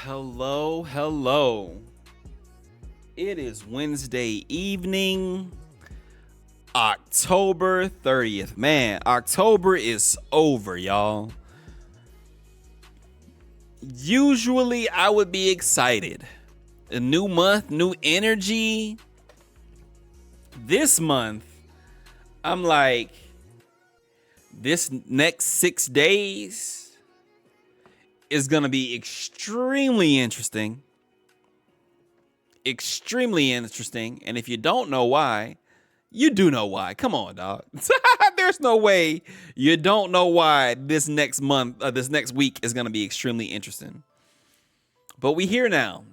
Hello, hello. It is Wednesday evening, October 30th. Man, October is over, y'all. Usually I would be excited. A new month, new energy. This month, I'm like, this next 6 days is going to be extremely interesting. Extremely interesting. And if you don't know why, you do know why. Come on, dog. There's no way you don't know why this next month, this next week is going to be extremely interesting. But we here now.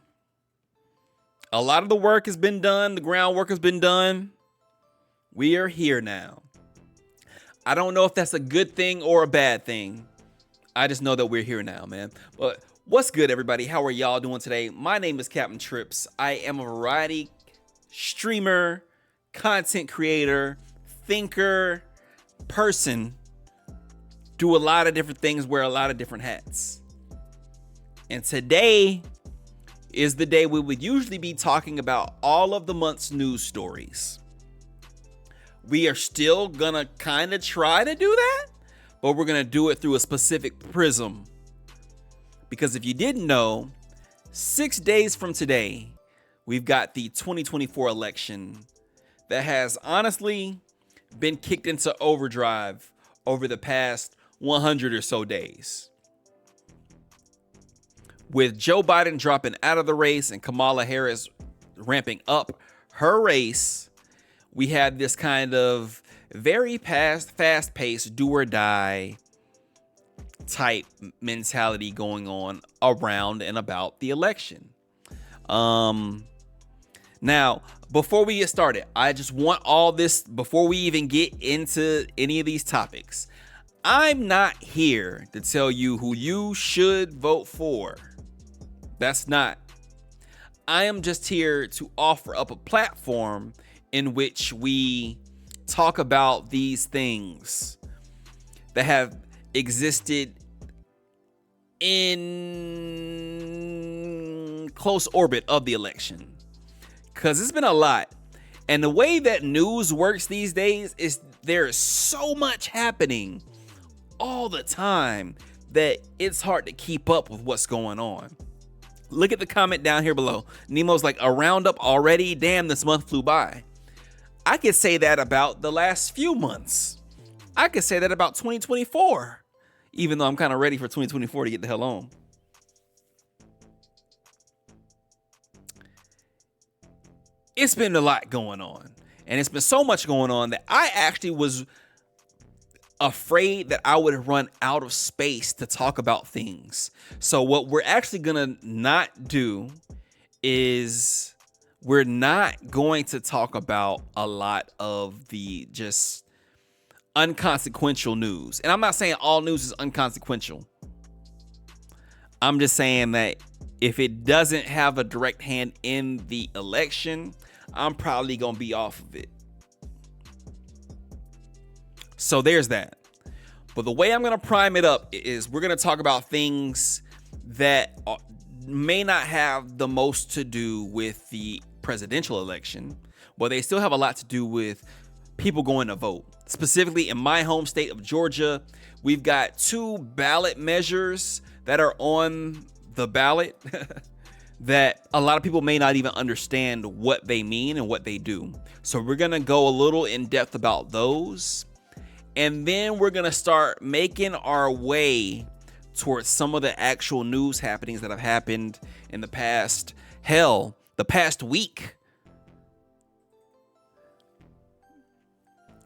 A lot of the work has been done. The groundwork has been done. We are here now. I don't know if that's a good thing or a bad thing. I just know that we're here now, man. But what's good, everybody? How are y'all doing today? My name is CapnTrippz. I am a variety streamer, content creator, thinker, person. Do a lot of different things, wear a lot of different hats. And today is the day we would usually be talking about all of the month's news stories. We are still gonna kind of try to do that, but we're going to do it through a specific prism. Because if you didn't know, 6 days from today, we've got the 2024 election that has honestly been kicked into overdrive over the past 100 or so days. With Joe Biden dropping out of the race and Kamala Harris ramping up her race, we had this kind of very fast-paced, do or die type mentality going on around and about the election. Now, before we get started, I just want all this, before we even get into any of these topics, I'm not here to tell you who you should vote for. That's not. I am just here to offer up a platform in which we talk about these things that have existed in close orbit of the election, because it's been a lot. And the way that news works these days is there's so much happening all the time that it's hard to keep up with what's going on. Look at the comment down here below. Nemo's like, a roundup already? Damn, this month flew by. I could say that about the last few months. I could say that about 2024, even though I'm kind of ready for 2024 to get the hell on. It's been a lot going on, and it's been so much going on that I actually was afraid that I would run out of space to talk about things. So what we're actually gonna not do is we're not going to talk about a lot of the just unconsequential news. And I'm not saying all news is unconsequential. I'm just saying that if it doesn't have a direct hand in the election, I'm probably going to be off of it. So there's that. But the way I'm going to prime it up is we're going to talk about things that may not have the most to do with the presidential election, but they still have a lot to do with people going to vote. Specifically in my home state of Georgia, we've got 2 ballot measures that are on the ballot that a lot of people may not even understand what they mean and what they do. So we're going to go a little in depth about those. And then we're going to start making our way towards some of the actual news happenings that have happened in the past, the past week.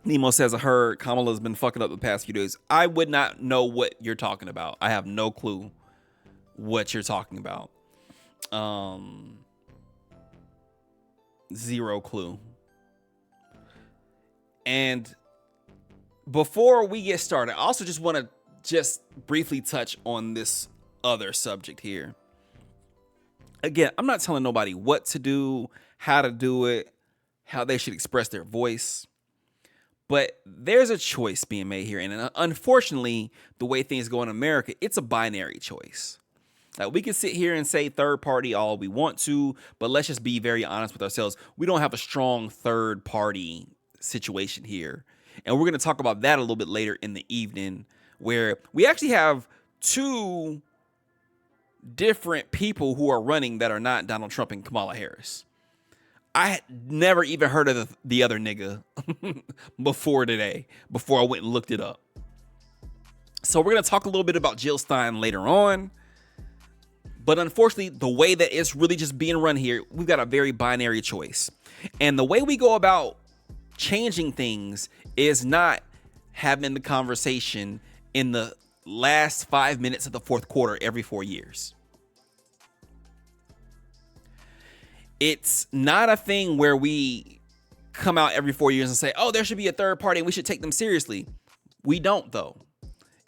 Nemo says, I heard Kamala's been fucking up the past few days. I would not know what you're talking about. I have no clue what you're talking about. Zero clue. And before we get started, I also just want to briefly touch on this other subject here. Again, I'm not telling nobody what to do, how to do it, how they should express their voice. But there's a choice being made here. And unfortunately, the way things go in America, it's a binary choice. Like, we can sit here and say third party all we want to, but let's just be very honest with ourselves. We don't have a strong third party situation here. And we're going to talk about that a little bit later in the evening, where we actually have two different people who are running that are not Donald Trump and Kamala Harris. I had never even heard of the other nigga before today, before I went and looked it up. So we're going to talk a little bit about Jill Stein later on. But unfortunately, the way that it's really just being run here, we've got a very binary choice. And the way we go about changing things is not having the conversation in the last 5 minutes of the fourth quarter every 4 years. It's not a thing where we come out every 4 years and say, oh, there should be a third party and we should take them seriously. We don't, though.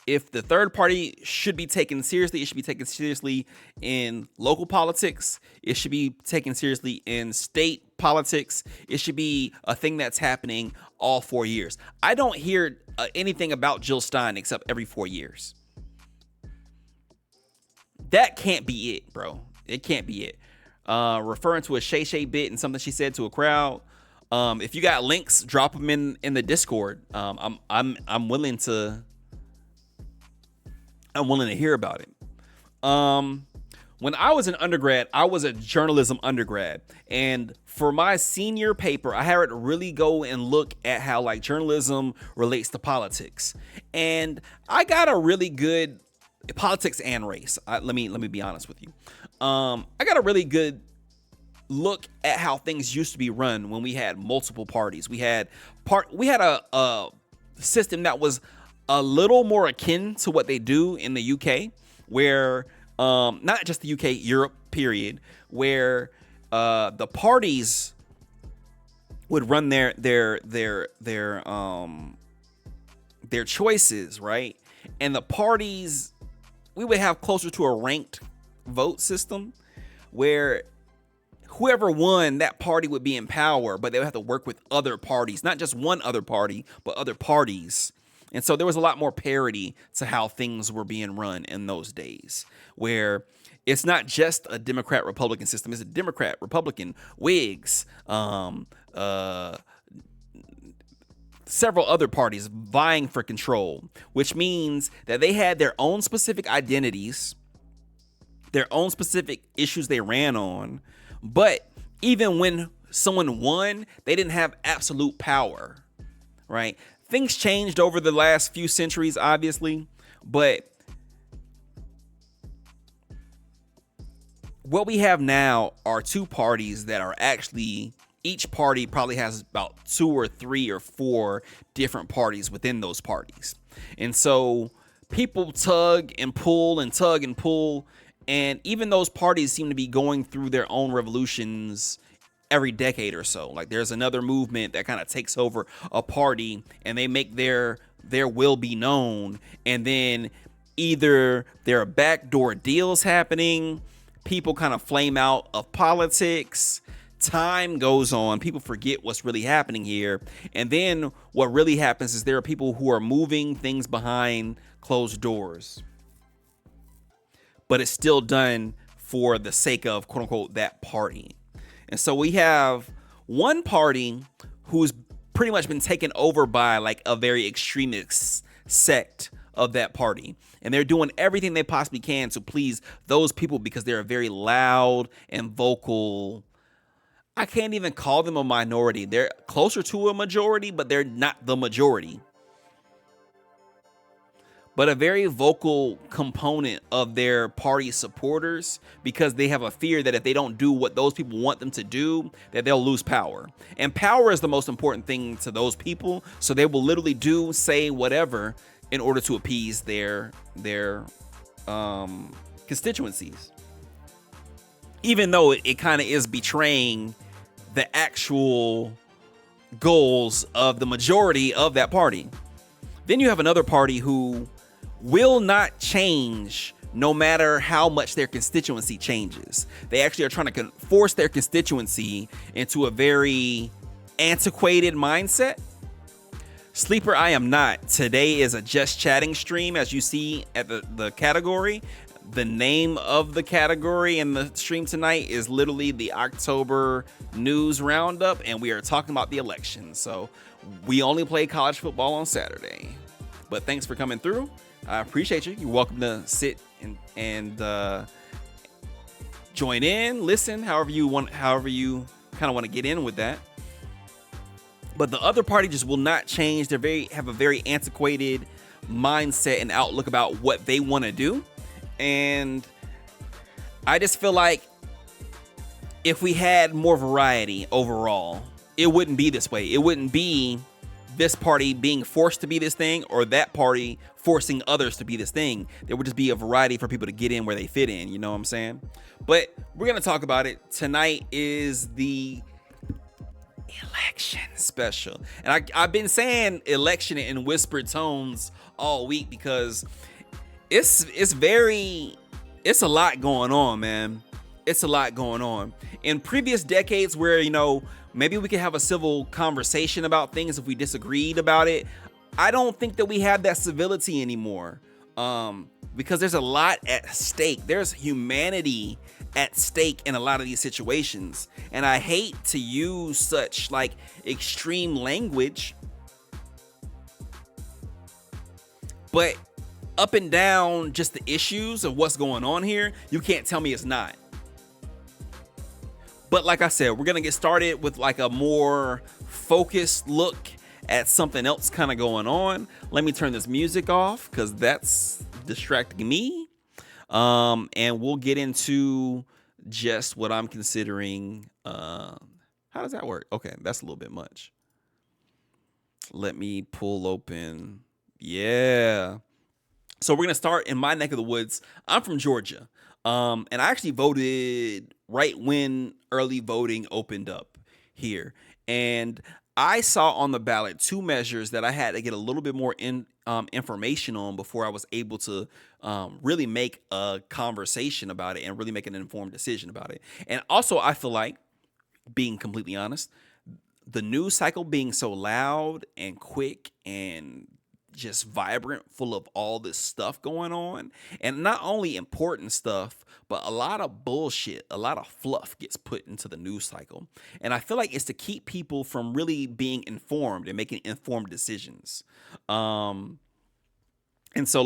If the third party should be taken seriously, it should be taken seriously in local politics. It should be taken seriously in state politics. It should be a thing that's happening all 4 years. I don't hear anything about Jill Stein except every 4 years. That can't be it, bro. It can't be it. Referring to a Shay Shay bit and something she said to a crowd. If you got links, drop them in the Discord. I'm willing to hear about it. When I was an undergrad, I was a journalism undergrad. And for my senior paper, I had to really go and look at how like journalism relates to politics. And I got a really good politics and race. Let me be honest with you. I got a really good look at how things used to be run when we had multiple parties. We had a system that was a little more akin to what they do in the UK, where not just the UK, Europe, period, where the parties would run their choices, right? And the parties, we would have closer to a ranked vote system where whoever won, that party would be in power, but they would have to work with other parties, not just one other party, but other parties. And so there was a lot more parity to how things were being run in those days, where it's not just a Democrat-Republican system. It's a Democrat, Republican, Whigs, several other parties vying for control, which means that they had their own specific identities, their own specific issues they ran on. But even when someone won, they didn't have absolute power, right? Things changed over the last few centuries, obviously, but what we have now are two parties that are actually, each party probably has about 2 or 3 or 4 different parties within those parties. And so people tug and pull and tug and pull. And even those parties seem to be going through their own revolutions every decade or so. Like there's another movement that kind of takes over a party and they make their will be known. And then either there are backdoor deals happening, people kind of flame out of politics, time goes on, people forget what's really happening here. And then what really happens is there are people who are moving things behind closed doors, but it's still done for the sake of, quote unquote, that party. And so we have one party who's pretty much been taken over by like a very extremist sect of that party. And they're doing everything they possibly can to please those people because they're very loud and vocal. I can't even call them a minority. They're closer to a majority, but they're not the majority. But a very vocal component of their party supporters, because they have a fear that if they don't do what those people want them to do, that they'll lose power. And power is the most important thing to those people. So they will literally do, say, whatever in order to appease their constituencies. Even though it kind of is betraying the actual goals of the majority of that party. Then you have another party who will not change no matter how much their constituency changes. They actually are trying to force their constituency into a very antiquated mindset. Sleeper, I am not. Today is a just chatting stream, as you see at the category. The name of the category in the stream tonight is literally the October News Roundup, and we are talking about the election. So we only play college football on Saturday. But thanks for coming through. I appreciate you. You're welcome to sit and join in, listen, however you kind of want to get in with that. But the other party just will not change. They have a very antiquated mindset and outlook about what they want to do. And I just feel like if we had more variety overall, it wouldn't be this way. It wouldn't be this party being forced to be this thing or that party forcing others to be this thing. There would just be a variety for people to get in where they fit in. You know what I'm saying? But we're going to talk about it. Tonight is the election special. And I've been saying election in whispered tones all week because it's a lot going on, man. It's a lot going on. In previous decades where, maybe we could have a civil conversation about things if we disagreed about it, I don't think that we have that civility anymore. Because there's a lot at stake. There's humanity at stake in a lot of these situations. And I hate to use such extreme language, but up and down just the issues of what's going on here, you can't tell me it's not. But like I said, we're going to get started with a more focused look at something else kind of going on. Let me turn this music off because that's distracting me. And we'll get into just what I'm considering. How does that work? Okay, that's a little bit much. Let me pull open. Yeah. So we're going to start in my neck of the woods. I'm from Georgia. And I actually voted right when early voting opened up here. And I saw on the ballot 2 measures that I had to get a little bit more information on before I was able to really make a conversation about it and really make an informed decision about it. And also, I feel like, being completely honest, the news cycle being so loud and quick and just vibrant, full of all this stuff going on, and not only important stuff, but a lot of bullshit, a lot of fluff gets put into the news cycle. And I feel like it's to keep people from really being informed and making informed decisions. And so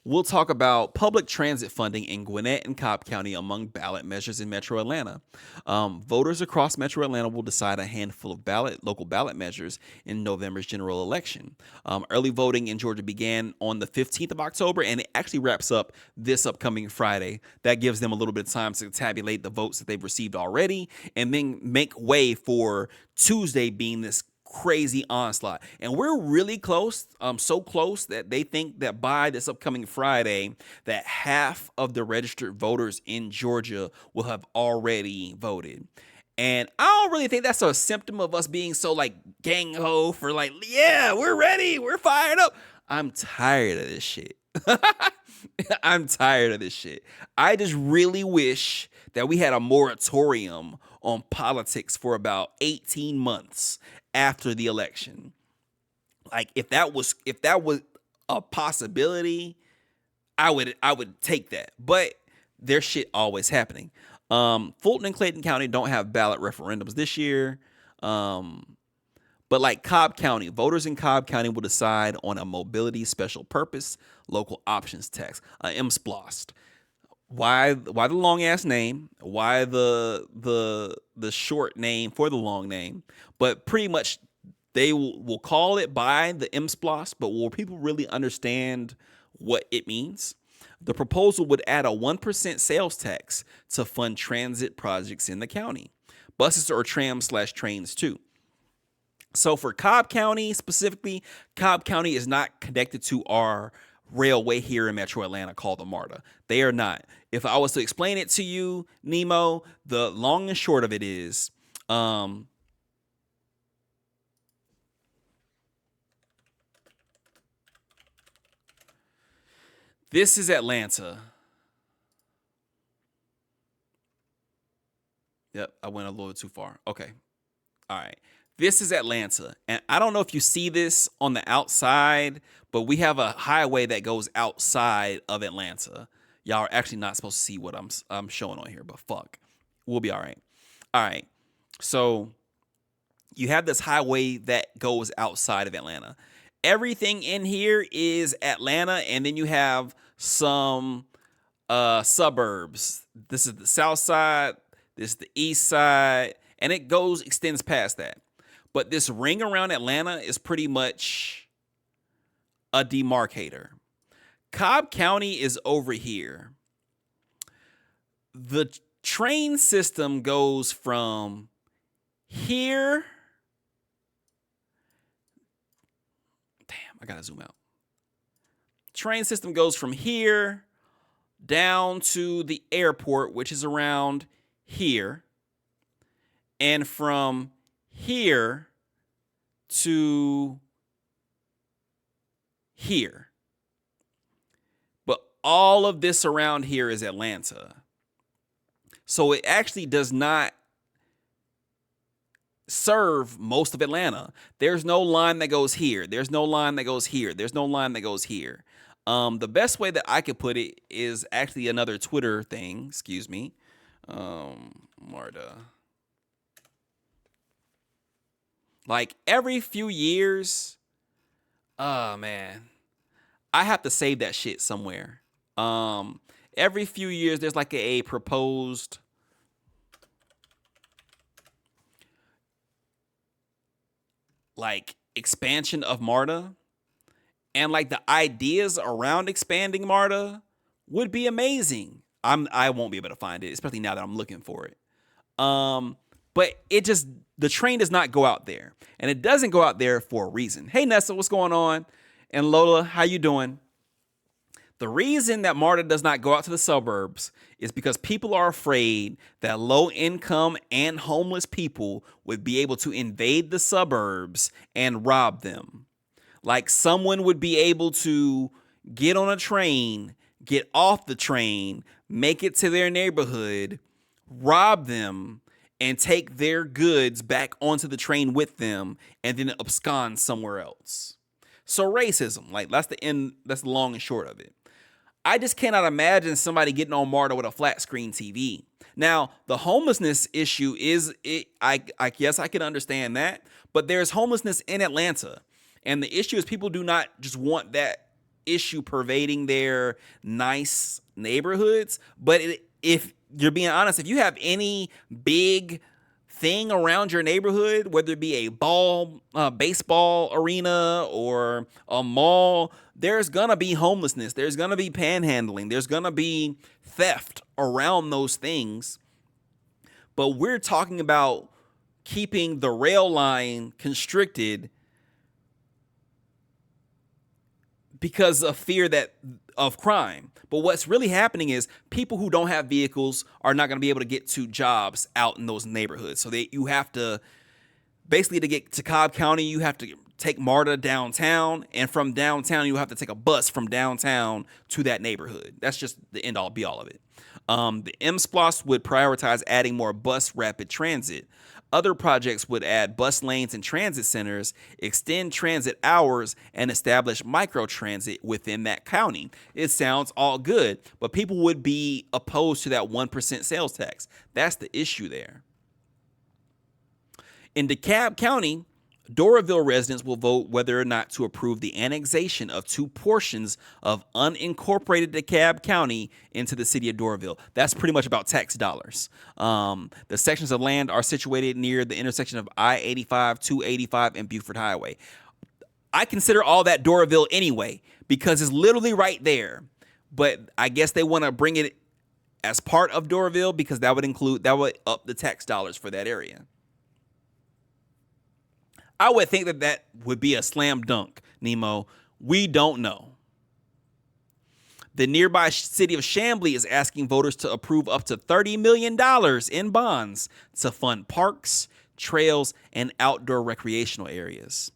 we'll talk about public transit funding in Gwinnett and Cobb County among ballot measures in Metro Atlanta. Voters across Metro Atlanta will decide a handful of local ballot measures in November's general election. Early voting in Georgia began on the 15th of October, and it actually wraps up this upcoming Friday. That gives them a little bit of time to tabulate the votes that they've received already and then make way for Tuesday being this crazy onslaught. And we're really close, so close that they think that by this upcoming Friday that half of the registered voters in Georgia will have already voted. And I don't really think that's a symptom of us being so gang-ho for yeah, we're ready, we're fired up. I'm tired of this shit. I'm tired of this shit. I just really wish that we had a moratorium on politics for about 18 months after the election. If that was a possibility, I would take that. But there's shit always happening. Fulton and Clayton County don't have ballot referendums this year. But Cobb County, voters in Cobb County will decide on a mobility special purpose local options tax, MSPLOST. Why the long ass name? Why the short name for the long name? But pretty much they will call it by the MSPLOST, but will people really understand what it means? The proposal would add a 1% sales tax to fund transit projects in the county, buses or trams/trains too. So for Cobb County specifically, Cobb County is not connected to our railway here in Metro Atlanta called the MARTA. They are not. If I was to explain it to you, Nemo, the long and short of it is, this is Atlanta. Yep, I went a little too far. Okay. All right. This is Atlanta. And I don't know if you see this on the outside, but we have a highway that goes outside of Atlanta. Y'all are actually not supposed to see what I'm showing on here, but fuck. We'll be all right. All right. So you have this highway that goes outside of Atlanta. Everything in here is Atlanta, and then you have some suburbs. This is the south side, this is the east side, and it extends past that. But this ring around Atlanta is pretty much a demarcator. Cobb County is over here. The train system goes from here. Damn, I gotta zoom out. Train system goes from here down to the airport, which is around here. And from here to here. But all of this around here is Atlanta. So it actually does not serve most of Atlanta. There's no line that goes here. There's no line that goes here. There's no line that goes here. The best way that I could put it is actually another Twitter thing. Excuse me. Marta. Like every few years, oh man, I have to save that shit somewhere. Every few years, there's like a proposed like expansion of MARTA, and like the ideas around expanding MARTA would be amazing. I won't be able to find it, especially now that I'm looking for it. But the train does not go out there, and it doesn't go out there for a reason. Hey Nessa, what's going on? And Lola, how you doing? The reason that MARTA does not go out to the suburbs is because people are afraid that low-income and homeless people would be able to invade the suburbs and rob them. Like someone would be able to get on a train, get off the train, make it to their neighborhood, rob them, and take their goods back onto the train with them, and then abscond somewhere else. So racism, like that's the long and short of it. I just cannot imagine somebody getting on MARTA with a flat screen TV. Now, the homelessness issue I guess I can understand that, but there's homelessness in Atlanta. And the issue is people do not just want that issue pervading their nice neighborhoods. But if you're being honest, if you have any big thing around your neighborhood, whether it be a baseball arena or a mall, there's gonna be homelessness, there's gonna be panhandling, there's gonna be theft around those things. But we're talking about keeping the rail line constricted because of fear of crime. But what's really happening is people who don't have vehicles are not going to be able to get to jobs out in those neighborhoods. So you have to, basically to get to Cobb County, you have to take MARTA downtown. And from downtown, you have to take a bus from downtown to that neighborhood. That's just the end all be all of it. The MSPLOS would prioritize adding more bus rapid transit. Other projects would add bus lanes and transit centers, extend transit hours, and establish microtransit within that county. It sounds all good, but people would be opposed to that 1% sales tax. That's the issue there. In DeKalb County, Doraville residents will vote whether or not to approve the annexation of two portions of unincorporated DeKalb County into the city of Doraville. That's pretty much about tax dollars. The sections of land are situated near the intersection of I-85, 285, and Buford Highway. I consider all that Doraville anyway because it's literally right there. But I guess they want to bring it as part of Doraville because that would up the tax dollars for that area. I would think that would be a slam dunk, Nemo. We don't know. The nearby city of Chamblee is asking voters to approve up to $30 million in bonds to fund parks, trails, and outdoor recreational areas.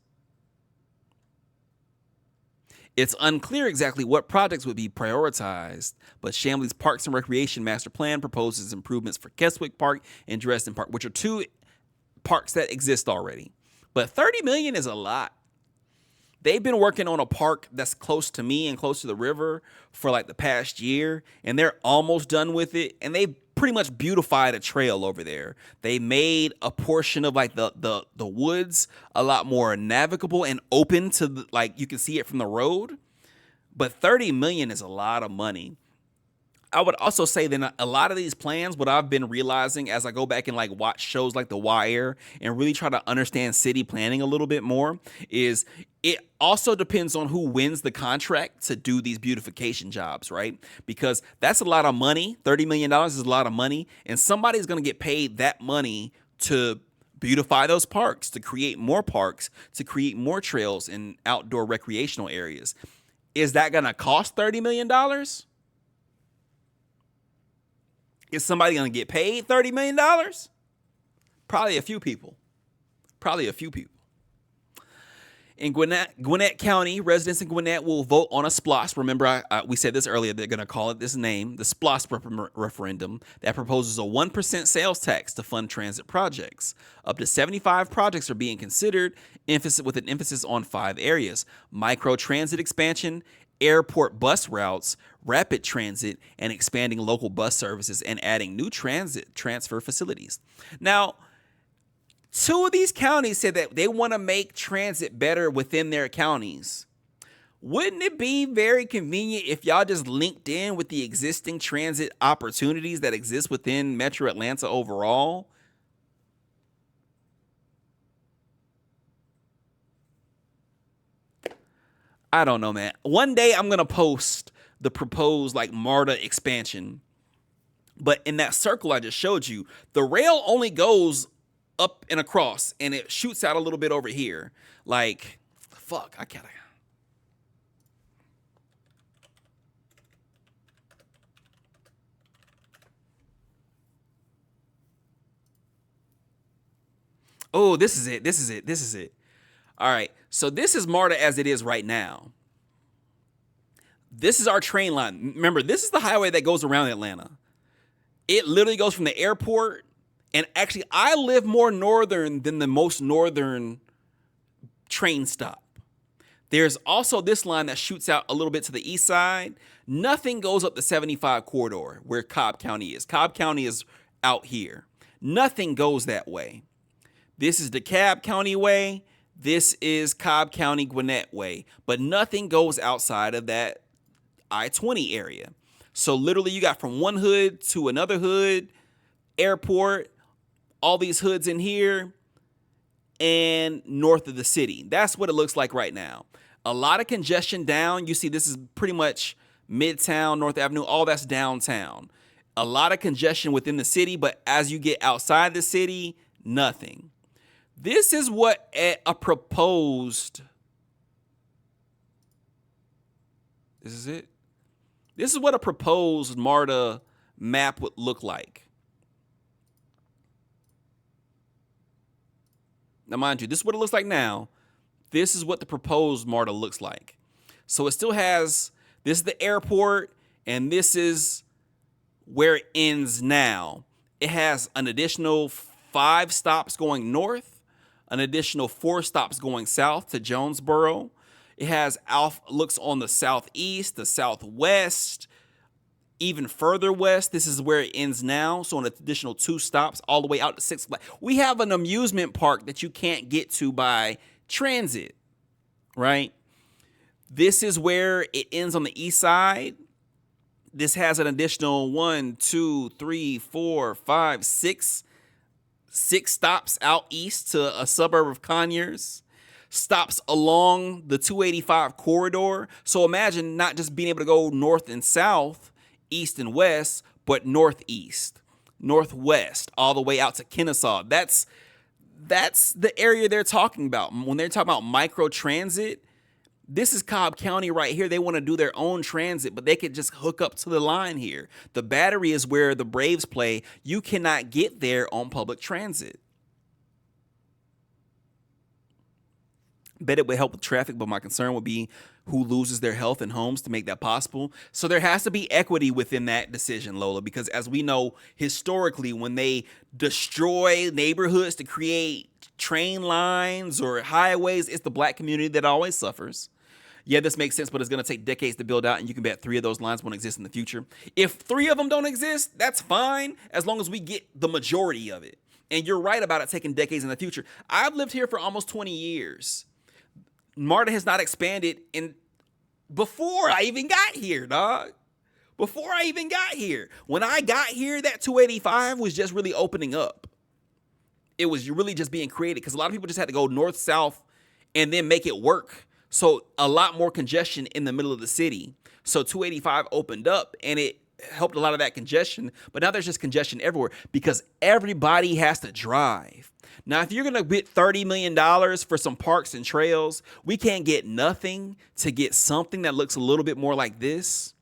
It's unclear exactly what projects would be prioritized, but Chamblee's Parks and Recreation Master Plan proposes improvements for Keswick Park and Dresden Park, which are two parks that exist already. But $30 million is a lot. They've been working on a park that's close to me and close to the river for like the past year, and they're almost done with it. And they pretty much beautified a trail over there. They made a portion of like the woods a lot more navigable and open to like you can see it from the road. But 30 million is a lot of money. I would also say that a lot of these plans, what I've been realizing as I go back and like watch shows like The Wire and really try to understand city planning a little bit more, is it also depends on who wins the contract to do these beautification jobs, right? Because that's a lot of money. $30 million is a lot of money. And somebody's going to get paid that money to beautify those parks, to create more parks, to create more trails and outdoor recreational areas. Is that going to cost $30 million? Is somebody going to get paid $30 million? Probably a few people. In Gwinnett County, residents in Gwinnett will vote on a SPLOST. Remember, we said this earlier. They're going to call it this name, the SPLOST referendum, that proposes a 1% sales tax to fund transit projects. Up to 75 projects are being considered, with an emphasis on 5 areas: micro-transit expansion, airport bus routes, rapid transit, and expanding local bus services and adding new transit transfer facilities. Now, 2 of these counties said that they want to make transit better within their counties. Wouldn't it be very convenient if y'all just linked in with the existing transit opportunities that exist within Metro Atlanta overall? I don't know, man. One day I'm going to post the proposed like MARTA expansion. But in that circle I just showed you, the rail only goes up and across and it shoots out a little bit over here. Like, fuck, I gotta. Oh, this is it. All right. So this is MARTA as it is right now. This is our train line. Remember, this is the highway that goes around Atlanta. It literally goes from the airport. And actually, I live more northern than the most northern train stop. There's also this line that shoots out a little bit to the east side. Nothing goes up the 75 corridor where Cobb County is. Cobb County is out here. Nothing goes that way. This is DeKalb County way. This is Cobb County Gwinnett way. But nothing goes outside of that I-20 area. So literally you got from one hood to another hood, airport, all these hoods in here, and north of the city. That's what it looks like right now. A lot of congestion down. You see this is pretty much Midtown, North Avenue, all that's downtown. A lot of congestion within the city, but as you get outside the city, nothing. This is what a proposed... This is it. This is what a proposed MARTA map would look like. Now, mind you, this is what it looks like now. This is what the proposed MARTA looks like. So it still has, this is the airport, and this is where it ends now. It has an additional 5 stops going north, an additional 4 stops going south to Jonesboro. It has looks on the southeast, the southwest, even further west. This is where it ends now. So an additional 2 stops all the way out to Six Flags. We have an amusement park that you can't get to by transit, right? This is where it ends on the east side. This has an additional 1, 2, 3, 4, 5, 6 stops out east to a suburb of Conyers. Stops along the 285 corridor. So imagine not just being able to go north and south, east and west, but northeast, northwest, all the way out to Kennesaw. That's the area they're talking about. When they're talking about micro transit, this is Cobb County right here. They want to do their own transit, but they could just hook up to the line here. The Battery is where the Braves play. You cannot get there on public transit. Bet it would help with traffic, but my concern would be who loses their health and homes to make that possible. So there has to be equity within that decision, Lola, because as we know, historically, when they destroy neighborhoods to create train lines or highways, it's the black community that always suffers. Yeah, this makes sense, but it's going to take decades to build out, and you can bet 3 of those lines won't exist in the future. If 3 of them don't exist, that's fine, as long as we get the majority of it. And you're right about it taking decades in the future. I've lived here for almost 20 years. MARTA has not expanded in before I even got here, dog. Before I even got here. When I got here, that 285 was just really opening up. It was really just being created because a lot of people just had to go north, south, and then make it work. So a lot more congestion in the middle of the city. So 285 opened up and it helped a lot of that congestion. But now there's just congestion everywhere because everybody has to drive. Now, if you're going to get $30 million for some parks and trails, we can't get nothing to get something that looks a little bit more like this.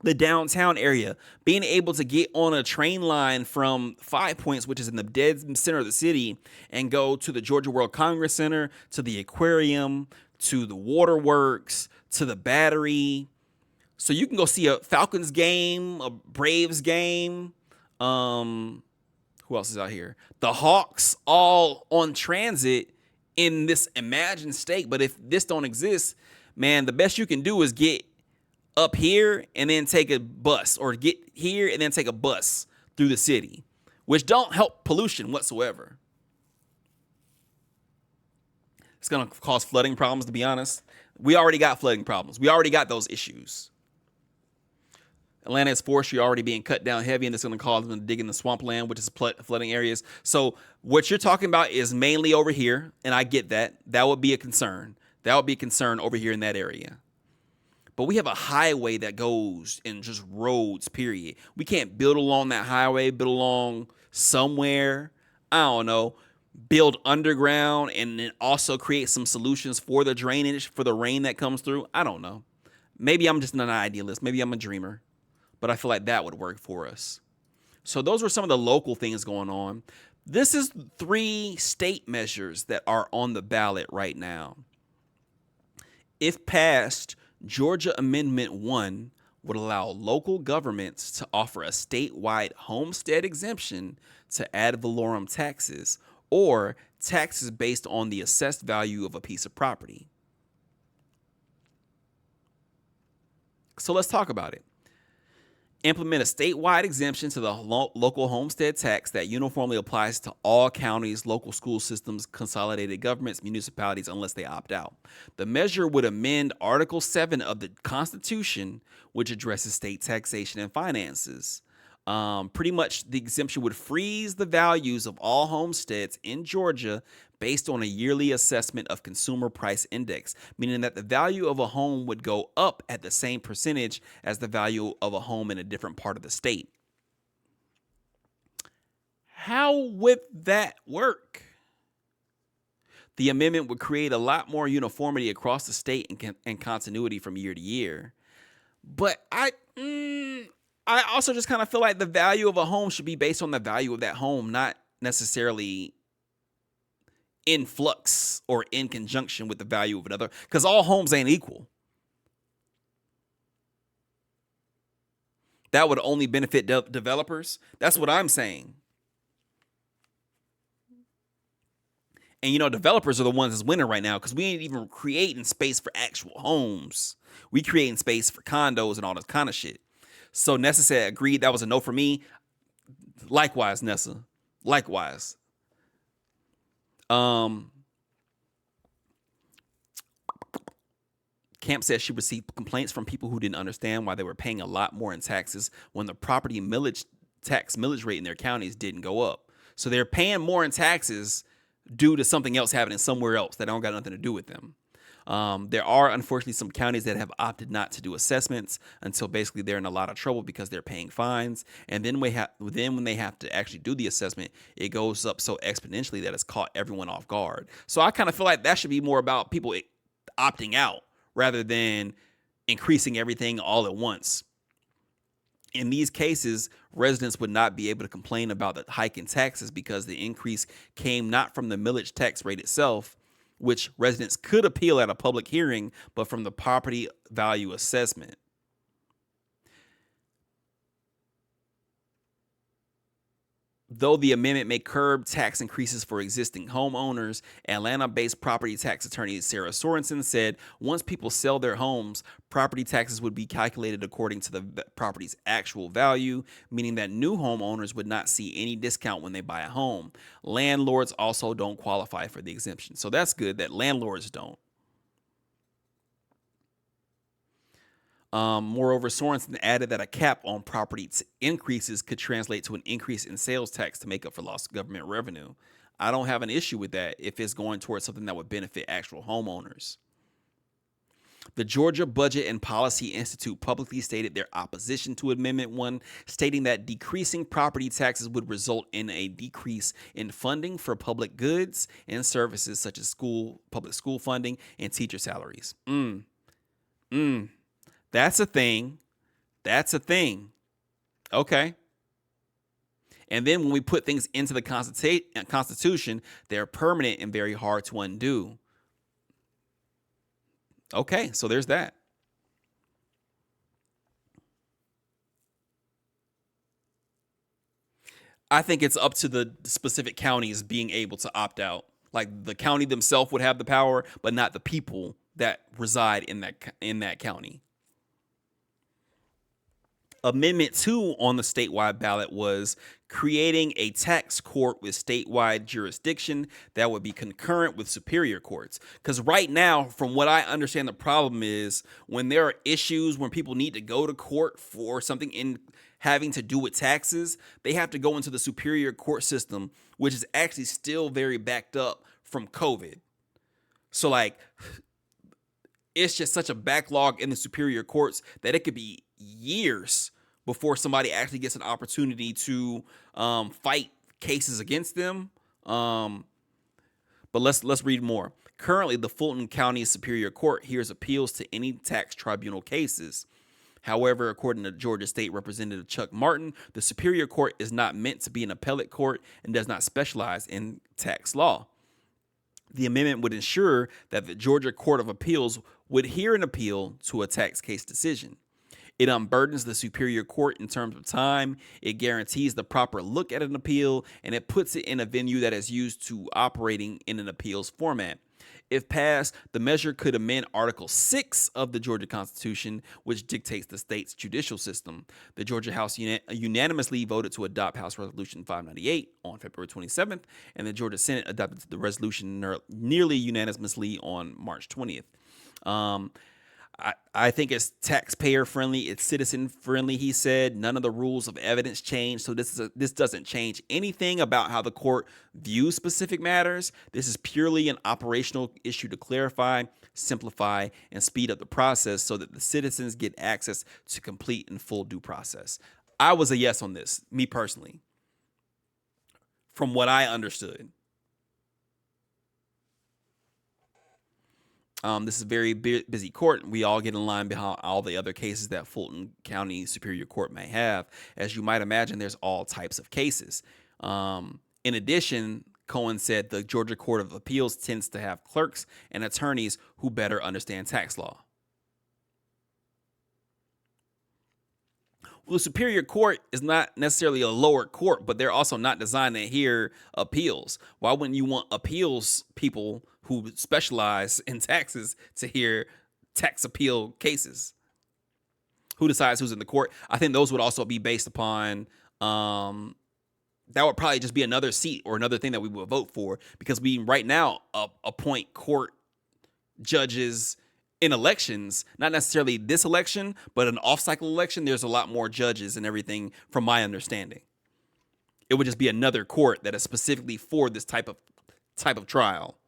The downtown area, being able to get on a train line from 5 Points, which is in the dead center of the city, and go to the Georgia World Congress Center, to the aquarium, to the waterworks, to the Battery. So you can go see a Falcons game, a Braves game. Who else is out here? The Hawks, all on transit in this imagined state. But if this don't exist, man, the best you can do is get up here and then take a bus, or get here and then take a bus through the city, which don't help pollution whatsoever. It's going to cause flooding problems, to be honest. We already got flooding problems. We already got those issues. Atlanta's forestry already being cut down heavy, and it's going to cause them to dig in the swampland, which is flooding areas. So what you're talking about is mainly over here, and I get that. That would be a concern. That would be a concern over here in that area. But we have a highway that goes in just roads, period. We can't build along that highway, build along somewhere. I don't know. Build underground and then also create some solutions for the drainage, for the rain that comes through. I don't know. Maybe I'm just not an idealist. Maybe I'm a dreamer. But I feel like that would work for us. So those were some of the local things going on. This is 3 state measures that are on the ballot right now. If passed, Georgia Amendment 1 would allow local governments to offer a statewide homestead exemption to ad valorem taxes, or taxes based on the assessed value of a piece of property. So let's talk about it. Implement a statewide exemption to the local homestead tax that uniformly applies to all counties, local school systems, consolidated governments, municipalities, unless they opt out. The measure would amend Article 7 of the Constitution, which addresses state taxation and finances. Pretty much the exemption would freeze the values of all homesteads in Georgia based on a yearly assessment of consumer price index, meaning that the value of a home would go up at the same percentage as the value of a home in a different part of the state. How would that work? The amendment would create a lot more uniformity across the state and continuity from year to year. But I also just kind of feel like the value of a home should be based on the value of that home, not necessarily in flux or in conjunction with the value of another, because all homes ain't equal. That would only benefit developers. That's what I'm saying. And, developers are the ones that's winning right now because we ain't even creating space for actual homes. We creating space for condos and all this kind of shit. So Nessa said, agreed, that was a no for me. Likewise, Nessa. Likewise. Camp says she received complaints from people who didn't understand why they were paying a lot more in taxes when the property millage rate in their counties didn't go up. So they're paying more in taxes due to something else happening somewhere else that don't got nothing to do with them. There are, unfortunately, some counties that have opted not to do assessments until basically they're in a lot of trouble because they're paying fines. And then when they have to actually do the assessment, it goes up so exponentially that it's caught everyone off guard. So I kind of feel like that should be more about people opting out rather than increasing everything all at once. In these cases, residents would not be able to complain about the hike in taxes because the increase came not from the millage tax rate itself, which residents could appeal at a public hearing, but from the property value assessment. Though the amendment may curb tax increases for existing homeowners, Atlanta-based property tax attorney Sarah Sorensen said once people sell their homes, property taxes would be calculated according to the property's actual value, meaning that new homeowners would not see any discount when they buy a home. Landlords also don't qualify for the exemption. So that's good that landlords don't. Moreover, Sorensen added that a cap on property increases could translate to an increase in sales tax to make up for lost government revenue. I don't have an issue with that if it's going towards something that would benefit actual homeowners. The Georgia Budget and Policy Institute publicly stated their opposition to Amendment 1, stating that decreasing property taxes would result in a decrease in funding for public goods and services such as public school funding, and teacher salaries. That's a thing. That's a thing. Okay. And then when we put things into the Constitution, they're permanent and very hard to undo. Okay, so there's that. I think it's up to the specific counties being able to opt out. Like the county themselves would have the power, but not the people that reside in that county. Amendment 2 on the statewide ballot was creating a tax court with statewide jurisdiction that would be concurrent with superior courts. Because right now, from what I understand, the problem is when there are issues, when people need to go to court for something in having to do with taxes, they have to go into the superior court system, which is actually still very backed up from COVID. So like, it's just such a backlog in the superior courts that it could be years before somebody actually gets an opportunity to fight cases against them. But let's read more. Currently, the Fulton County Superior Court hears appeals to any tax tribunal cases. However, according to Georgia State Representative Chuck Martin, the Superior Court is not meant to be an appellate court and does not specialize in tax law. The amendment would ensure that the Georgia Court of Appeals would hear an appeal to a tax case decision. It unburdens the Superior Court in terms of time, it guarantees the proper look at an appeal, and it puts it in a venue that is used to operating in an appeals format. If passed, the measure could amend Article 6 of the Georgia Constitution, which dictates the state's judicial system. The Georgia House unanimously voted to adopt House Resolution 598 on February 27th, and the Georgia Senate adopted the resolution nearly unanimously on March 20th. I think it's taxpayer friendly, it's citizen friendly. He said none of the rules of evidence change. So this doesn't change anything about how the court views specific matters. This is purely an operational issue to clarify, simplify, and speed up the process so that the citizens get access to complete and full due process. I was a yes on this, me personally, from what I understood. This is a very busy court. We all get in line behind all the other cases that Fulton County Superior Court may have. As you might imagine, there's all types of cases. In addition, Cohen said the Georgia Court of Appeals tends to have clerks and attorneys who better understand tax law. Well, the Superior Court is not necessarily a lower court, but they're also not designed to hear appeals. Why wouldn't you want appeals people who specialize in taxes to hear tax appeal cases? Who decides who's in the court? I think those would also be based upon, that would probably just be another seat or another thing that we would vote for, because we right now appoint court judges in elections, not necessarily this election, but an off-cycle election. There's a lot more judges and everything from my understanding. It would just be another court that is specifically for this type of trial.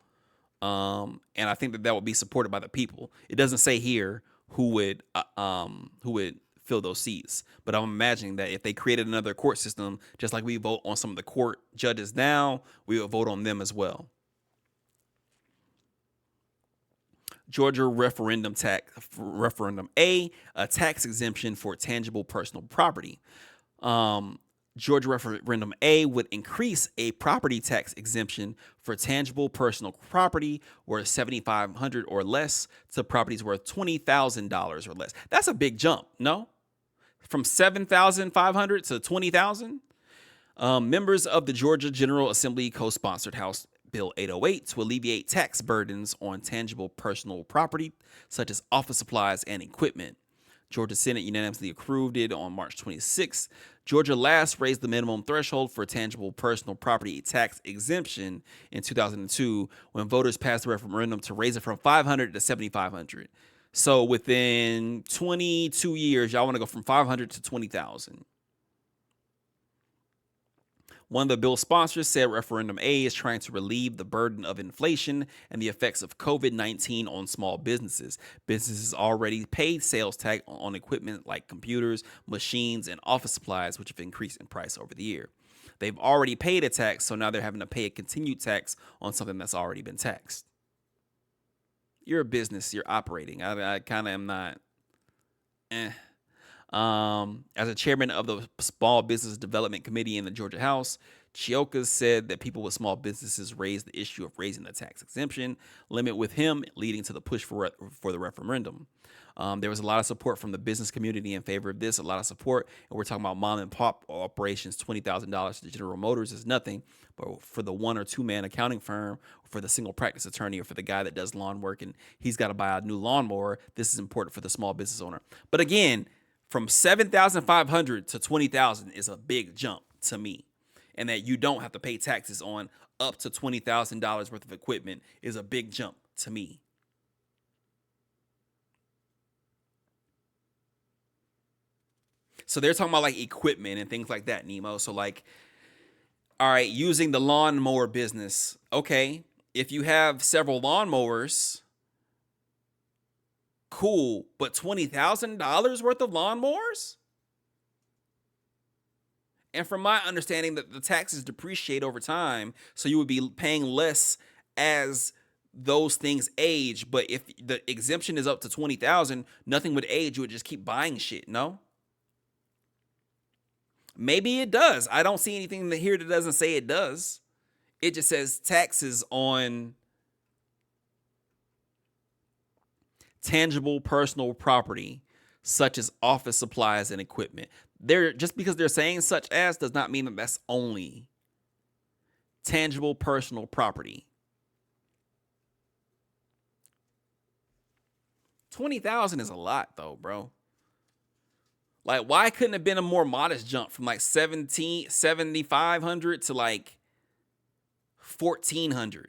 And I think that would be supported by the people. It doesn't say here who would fill those seats, but I'm imagining that if they created another court system, just like we vote on some of the court judges now, we would vote on them as well. Georgia referendum A, a tax exemption for tangible personal property. Georgia referendum A would increase a property tax exemption for tangible personal property worth $7,500 or less to properties worth $20,000 or less. That's a big jump, no? From $7,500 to $20,000. Members of the Georgia General Assembly co-sponsored House Bill 808 to alleviate tax burdens on tangible personal property, such as office supplies and equipment. Georgia Senate unanimously approved it on March 26th. Georgia last raised the minimum threshold for tangible personal property tax exemption in 2002 when voters passed a referendum to raise it from 500 to 7,500. So within 22 years, y'all want to go from 500 to 20,000. One of the bill sponsors said Referendum A is trying to relieve the burden of inflation and the effects of COVID-19 on small businesses. Businesses already paid sales tax on equipment like computers, machines, and office supplies, which have increased in price over the year. They've already paid a tax, so now they're having to pay a continued tax on something that's already been taxed. You're a business, you're operating. I kind of am not. As a chairman of the Small Business Development Committee in the Georgia House, Chioka said that people with small businesses raised the issue of raising the tax exemption limit with him, leading to the push for the referendum. There was a lot of support from the business community in favor of this, a lot of support. And we're talking about mom and pop operations. $20,000 to General Motors is nothing. But for the 1 or 2 man accounting firm, for the single practice attorney, or for the guy that does lawn work and he's got to buy a new lawnmower, this is important for the small business owner. But again, from 7,500 to 20,000 is a big jump to me. And that you don't have to pay taxes on up to $20,000 worth of equipment is a big jump to me. So they're talking about like equipment and things like that, Nemo. So like, all right, using the lawnmower business. Okay, if you have several lawnmowers, cool, but $20,000 worth of lawnmowers? And from my understanding, that the taxes depreciate over time, so you would be paying less as those things age. But if the exemption is up to 20,000, nothing would age. You would just keep buying shit. No. Maybe it does. I don't see anything here that doesn't say it does. It just says taxes on tangible personal property, such as office supplies and equipment. Just because they're saying such as does not mean that that's only tangible personal property. 20,000 is a lot though, bro. Like, why couldn't it have been a more modest jump from like 7,500 to like 1,400,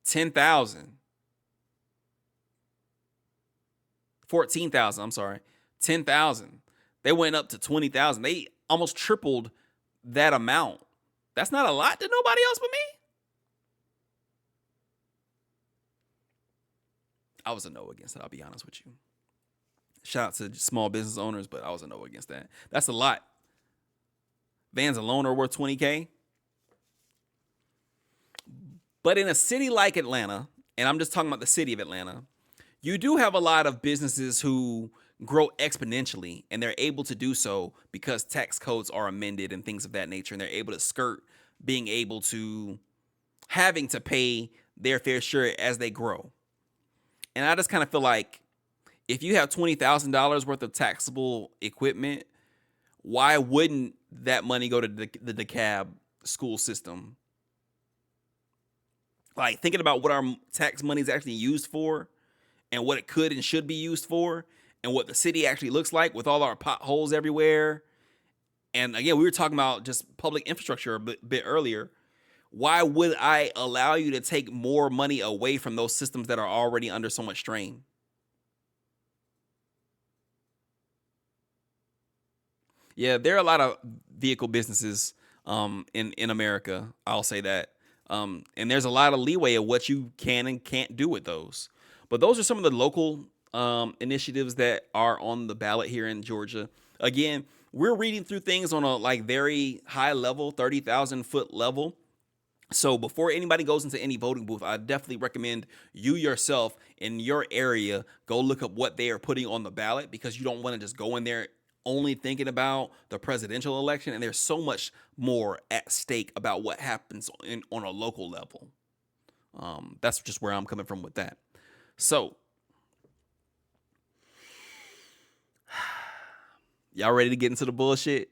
10,000, 14,000, I'm sorry, 10,000. They went up to 20,000. They almost tripled that amount. That's not a lot to nobody else but me. I was a no against it, I'll be honest with you. Shout out to small business owners, but I was a no against that. That's a lot. Vans alone are worth 20K. But in a city like Atlanta, and I'm just talking about the city of Atlanta, you do have a lot of businesses who grow exponentially, and they're able to do so because tax codes are amended and things of that nature, and they're able to skirt being able to having to pay their fair share as they grow. And I just kind of feel like if you have $20,000 worth of taxable equipment, why wouldn't that money go to the DeKalb school system? Like, thinking about what our tax money is actually used for and what it could and should be used for and what the city actually looks like with all our potholes everywhere. And again, we were talking about just public infrastructure a bit earlier. Why would I allow you to take more money away from those systems that are already under so much strain? Yeah, there are a lot of vehicle businesses in America. I'll say that. And there's a lot of leeway of what you can and can't do with those. But those are some of the local initiatives that are on the ballot here in Georgia. Again, we're reading through things on a like very high level, 30,000 foot level. So before anybody goes into any voting booth, I definitely recommend you yourself in your area go look up what they are putting on the ballot, because you don't want to just go in there only thinking about the presidential election. And there's so much more at stake about what happens on a local level. That's just where I'm coming from with that. So, y'all ready to get into the bullshit?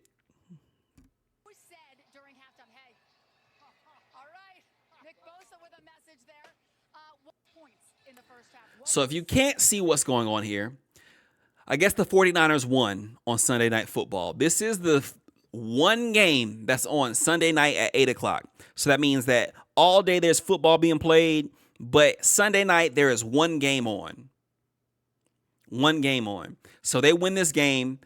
So if you can't see what's going on here, I guess the 49ers won on Sunday Night Football. This is the one game that's on Sunday night at 8 o'clock. So that means that all day there's football being played, but Sunday night there is one game on. One game on. So they win this game.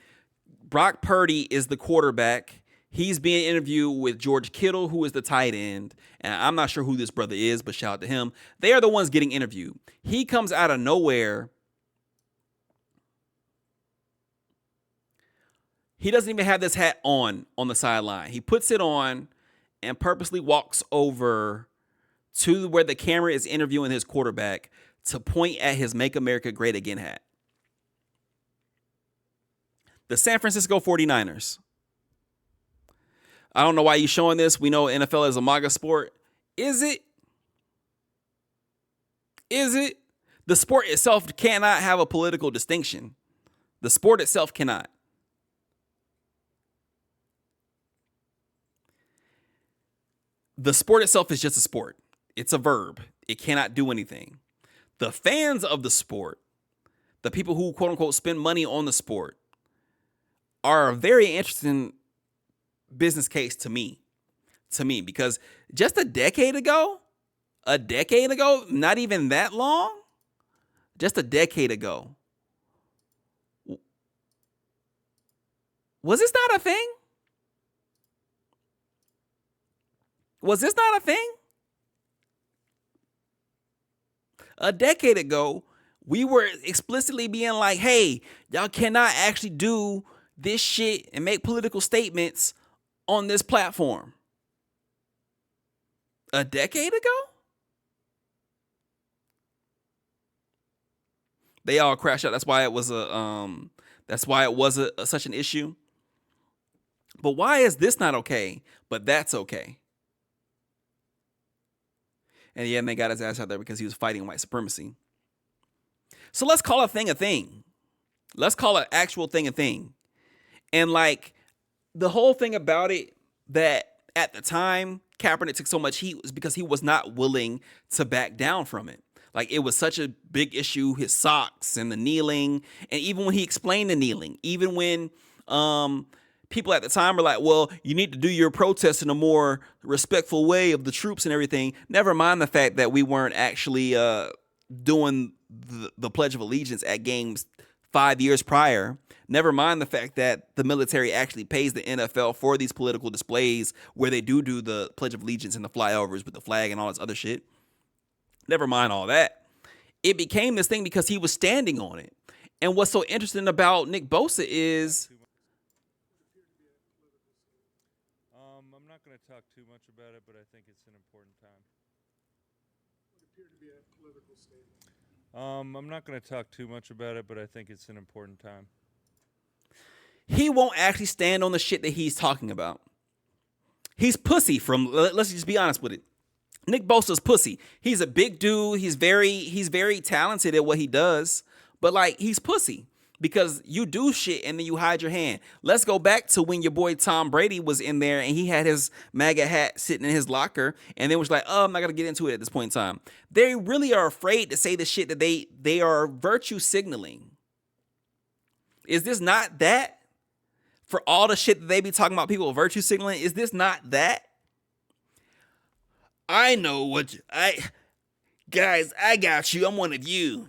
Brock Purdy is the quarterback. He's being interviewed with George Kittle, who is the tight end. And I'm not sure who this brother is, but shout out to him. They are the ones getting interviewed. He comes out of nowhere. He doesn't even have this hat on the sideline. He puts it on and purposely walks over to where the camera is interviewing his quarterback to point at his Make America Great Again hat. The San Francisco 49ers. I don't know why you're showing this. We know NFL is a MAGA sport. Is it? Is it? The sport itself cannot have a political distinction. The sport itself cannot. The sport itself is just a sport. It's a verb. It cannot do anything. The fans of the sport, the people who quote unquote spend money on the sport, are a very interesting business case to me. Because just a decade ago, not even that long, just a decade ago, was this not a thing? Was this not a thing? A decade ago, we were explicitly being like, hey, y'all cannot actually do this shit and make political statements on this platform. A decade ago? They all crashed out. That's why it was such an issue. But why is this not okay? But that's okay. And yeah, they got his ass out there because he was fighting white supremacy. So let's call a thing a thing. Let's call an actual thing a thing. And like the whole thing about it, that at the time Kaepernick took so much heat was because he was not willing to back down from it. Like it was such a big issue, his socks and the kneeling. And even when he explained the kneeling, even when people at the time were like, well, you need to do your protest in a more respectful way of the troops and everything. Never mind the fact that we weren't actually doing the Pledge of Allegiance at games 5 years prior. Never mind the fact that the military actually pays the NFL for these political displays where they do the Pledge of Allegiance and the flyovers with the flag and all this other shit. Never mind all that. It became this thing because he was standing on it. And what's so interesting about Nick Bosa is... I'm not going to talk too much about it, but I think it's an important time. What appeared to be a political statement. I'm not going to talk too much about it, but I think it's an important time. He won't actually stand on the shit that he's talking about. He's pussy let's just be honest with it. Nick Bosa's pussy. He's a big dude. He's very talented at what he does, but like he's pussy because you do shit and then you hide your hand. Let's go back to when your boy Tom Brady was in there and he had his MAGA hat sitting in his locker and then was like, oh, I'm not going to get into it at this point in time. They really are afraid to say the shit that they are virtue signaling. Is this not that? For all the shit that they be talking about people virtue signaling, is this not that? I know what guys, I got you. I'm one of you.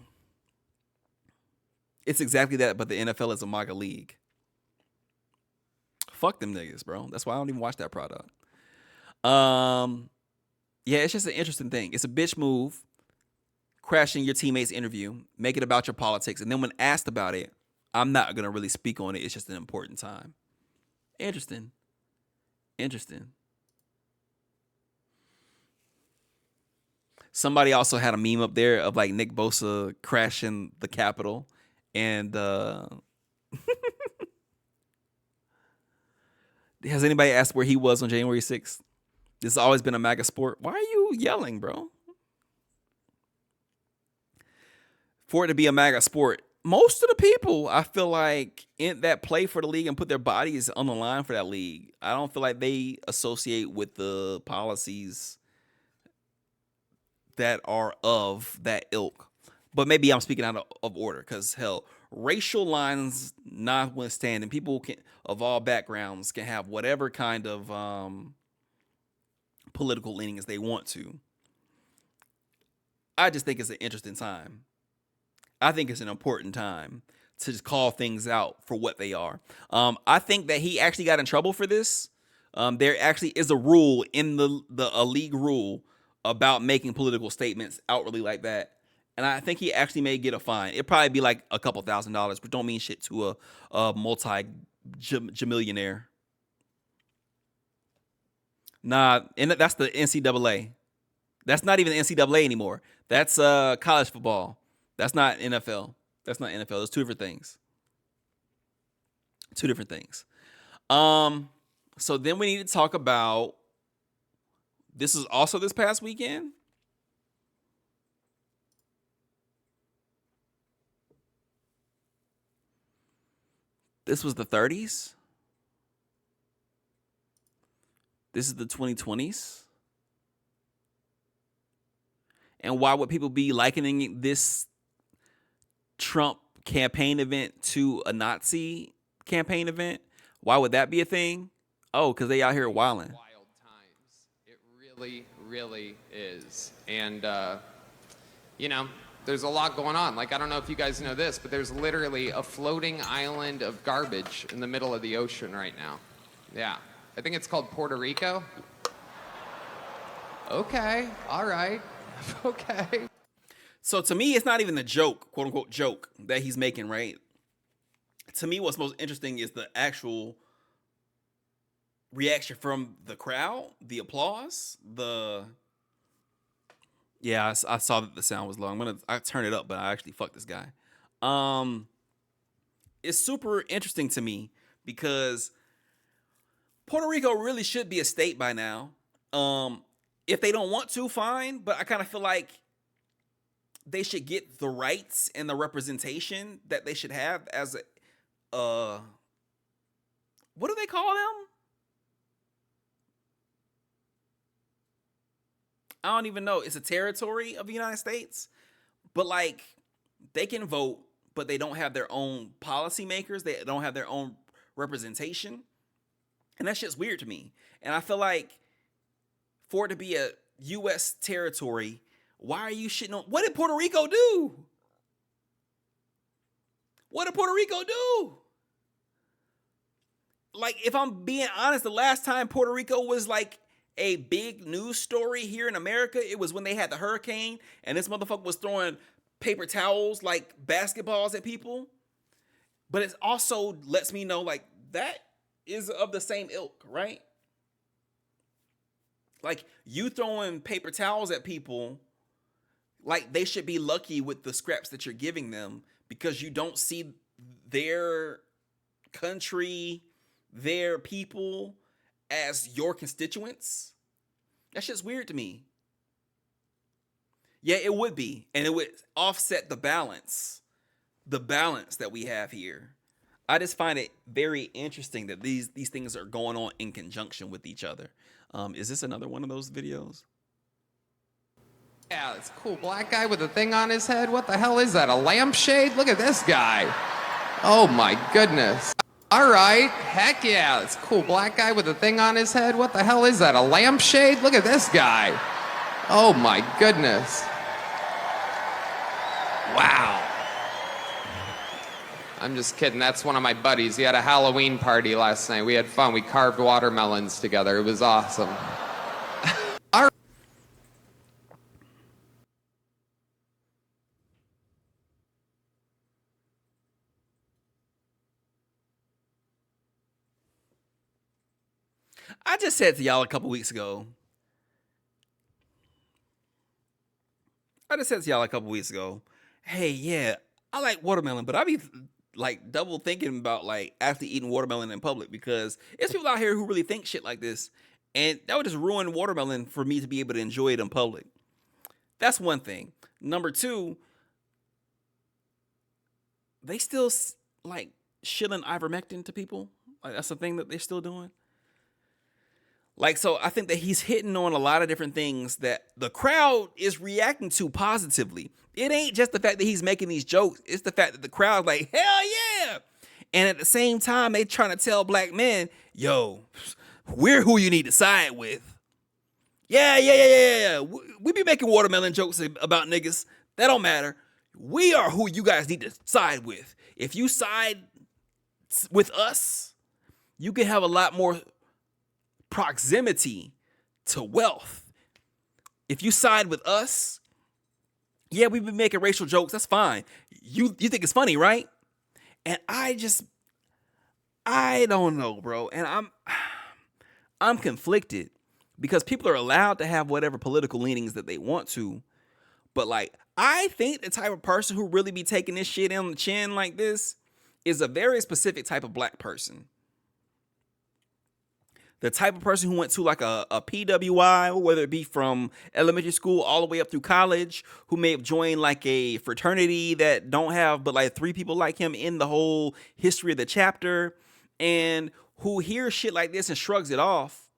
It's exactly that, but the NFL is a MAGA league. Fuck them niggas, bro. That's why I don't even watch that product. Yeah, it's just an interesting thing. It's a bitch move, crashing your teammate's interview, make it about your politics, and then when asked about it, I'm not gonna really speak on it. It's just an important time. Interesting. Somebody also had a meme up there of like Nick Bosa crashing the Capitol. And has anybody asked where he was on January 6th? This has always been a MAGA sport. Why are you yelling, bro? For it to be a MAGA sport, most of the people, I feel like, that play for the league and put their bodies on the line for that league, I don't feel like they associate with the policies that are of that ilk. But maybe I'm speaking out of order because hell, racial lines notwithstanding, people can of all backgrounds can have whatever kind of political leanings they want to. I just think it's an interesting time. I think it's an important time to just call things out for what they are. I think that he actually got in trouble for this. There actually is a rule in a league rule about making political statements outwardly like that. And I think he actually may get a fine. It'd probably be like a couple $1,000s, but don't mean shit to a multi-jamillionaire. Nah, and that's the NCAA. That's not even the NCAA anymore. That's college football. That's not NFL. That's not NFL. Those two different things. Two different things. So then we need to talk about, this is also this past weekend. This was the 30s. This is the 2020s. And why would people be likening this Trump campaign event to a Nazi campaign event? Why would that be a thing? Oh, because they out here wilding. Wild times. It really, really is. And, you know, there's a lot going on. Like, I don't know if you guys know this, but there's literally a floating island of garbage in the middle of the ocean right now. Yeah. I think it's called Puerto Rico. Okay. All right. Okay. So to me, it's not even the joke, quote unquote joke that he's making, right? To me, what's most interesting is the actual reaction from the crowd, the applause, yeah, I saw that the sound was low. I turn it up, but I actually fucked this guy. It's super interesting to me because Puerto Rico really should be a state by now. If they don't want to, fine, but I kind of feel like they should get the rights and the representation that they should have as a, what do they call them? I don't even know. It's a territory of the United States, but like they can vote, but they don't have their own policymakers. They don't have their own representation. And that shit's weird to me. And I feel like for it to be a U.S. territory, why are you shitting on? What did Puerto Rico do? What did Puerto Rico do? Like, if I'm being honest, the last time Puerto Rico was like a big news story here in America, it was when they had the hurricane and this motherfucker was throwing paper towels like basketballs at people. But it also lets me know like that is of the same ilk, right? Like, you throwing paper towels at people, like they should be lucky with the scraps that you're giving them because you don't see their country, their people as your constituents. That shit's weird to me. Yeah, it would be. And it would offset the balance that we have here. I just find it very interesting that these things are going on in conjunction with each other. Is this another one of those videos? Yeah, it's cool. Black guy with a thing on his head. What the hell is that? A lampshade? Look at this guy. Oh my goodness. All right. Heck yeah. It's cool. Black guy with a thing on his head. What the hell is that? A lampshade? Look at this guy. Oh my goodness. Wow. I'm just kidding. That's one of my buddies. He had a Halloween party last night. We had fun. We carved watermelons together. It was awesome. I just said to y'all a couple weeks ago. Hey, yeah, I like watermelon, but I be like double thinking about like actually eating watermelon in public because it's people out here who really think shit like this, and that would just ruin watermelon for me to be able to enjoy it in public. That's one thing. Number two, they still like shilling ivermectin to people. Like that's the thing that they're still doing. Like, so I think that he's hitting on a lot of different things that the crowd is reacting to positively. It ain't just the fact that he's making these jokes. It's the fact that the crowd's like, hell yeah. And at the same time, they trying to tell black men, yo, we're who you need to side with. Yeah. We be making watermelon jokes about niggas. That don't matter. We are who you guys need to side with. If you side with us, you can have a lot more proximity to wealth. If you side with us, yeah, we've been making racial jokes. That's fine. You think it's funny, right? And I don't know, bro. And I'm conflicted because people are allowed to have whatever political leanings that they want to. But like, I think the type of person who really be taking this shit on the chin like this is a very specific type of black person. The type of person who went to like a PWI, whether it be from elementary school all the way up through college, who may have joined like a fraternity that don't have but like 3 people like him in the whole history of the chapter, and who hears shit like this and shrugs it off,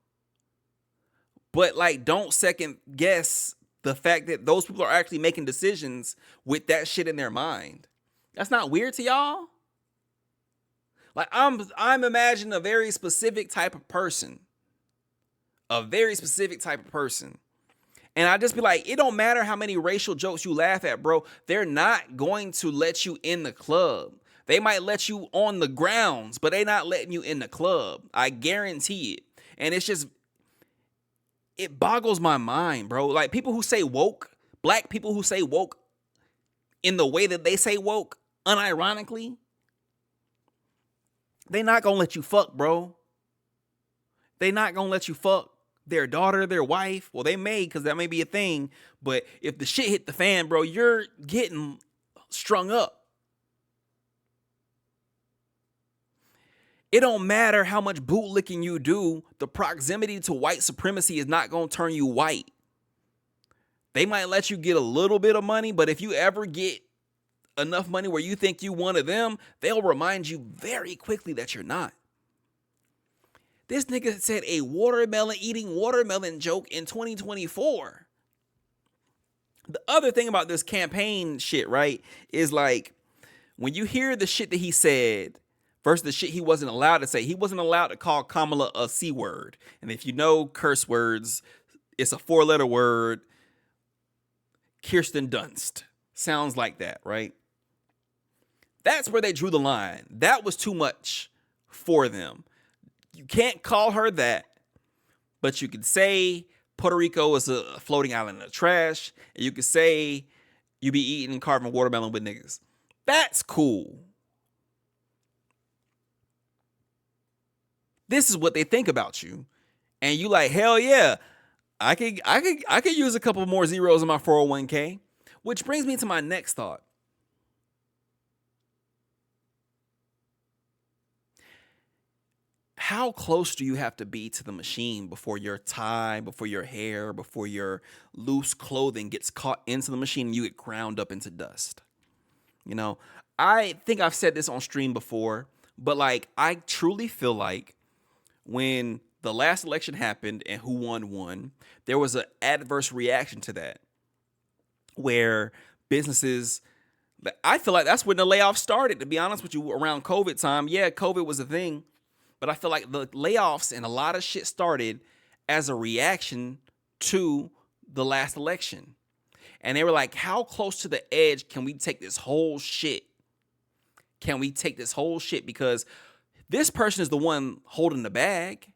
but like don't second guess the fact that those people are actually making decisions with that shit in their mind. That's not weird to y'all? Like, I'm imagining a very specific type of person. A very specific type of person. And I just be like, it don't matter how many racial jokes you laugh at, bro. They're not going to let you in the club. They might let you on the grounds, but they're not letting you in the club. I guarantee it. And it's just, it boggles my mind, bro. Like, people who say woke, black people who say woke in the way that they say woke, unironically, they not gonna let you fuck, bro. They not gonna let you fuck their daughter, their wife. Well, they may, because that may be a thing. But if the shit hit the fan, bro, you're getting strung up. It don't matter how much bootlicking you do. The proximity to white supremacy is not gonna turn you white. They might let you get a little bit of money, but if you ever get enough money where you think you one of them, they'll remind you very quickly that you're not. This nigga said a eating watermelon joke in 2024. The other thing about this campaign shit, right, is like, when you hear the shit that he said versus the shit he wasn't allowed to say, he wasn't allowed to call Kamala a C word. And if you know curse words, it's a 4-letter word. Kirsten Dunst. Sounds like that, right? That's where they drew the line. That was too much for them. You can't call her that, but you could say Puerto Rico is a floating island of trash, and you could say you be eating and carving watermelon with niggas. That's cool. This is what they think about you, and you like, hell yeah, I could use a couple more zeros in my 401k, which brings me to my next thought. How close do you have to be to the machine before your tie, before your hair, before your loose clothing gets caught into the machine and you get ground up into dust? You know, I think I've said this on stream before, but like, I truly feel like when the last election happened and who won, there was an adverse reaction to that where businesses, I feel like that's when the layoffs started, to be honest with you, around COVID time. Yeah, COVID was a thing. But I feel like the layoffs and a lot of shit started as a reaction to the last election. And they were like, how close to the edge can we take this whole shit? Can we take this whole shit? Because this person is the one holding the bag.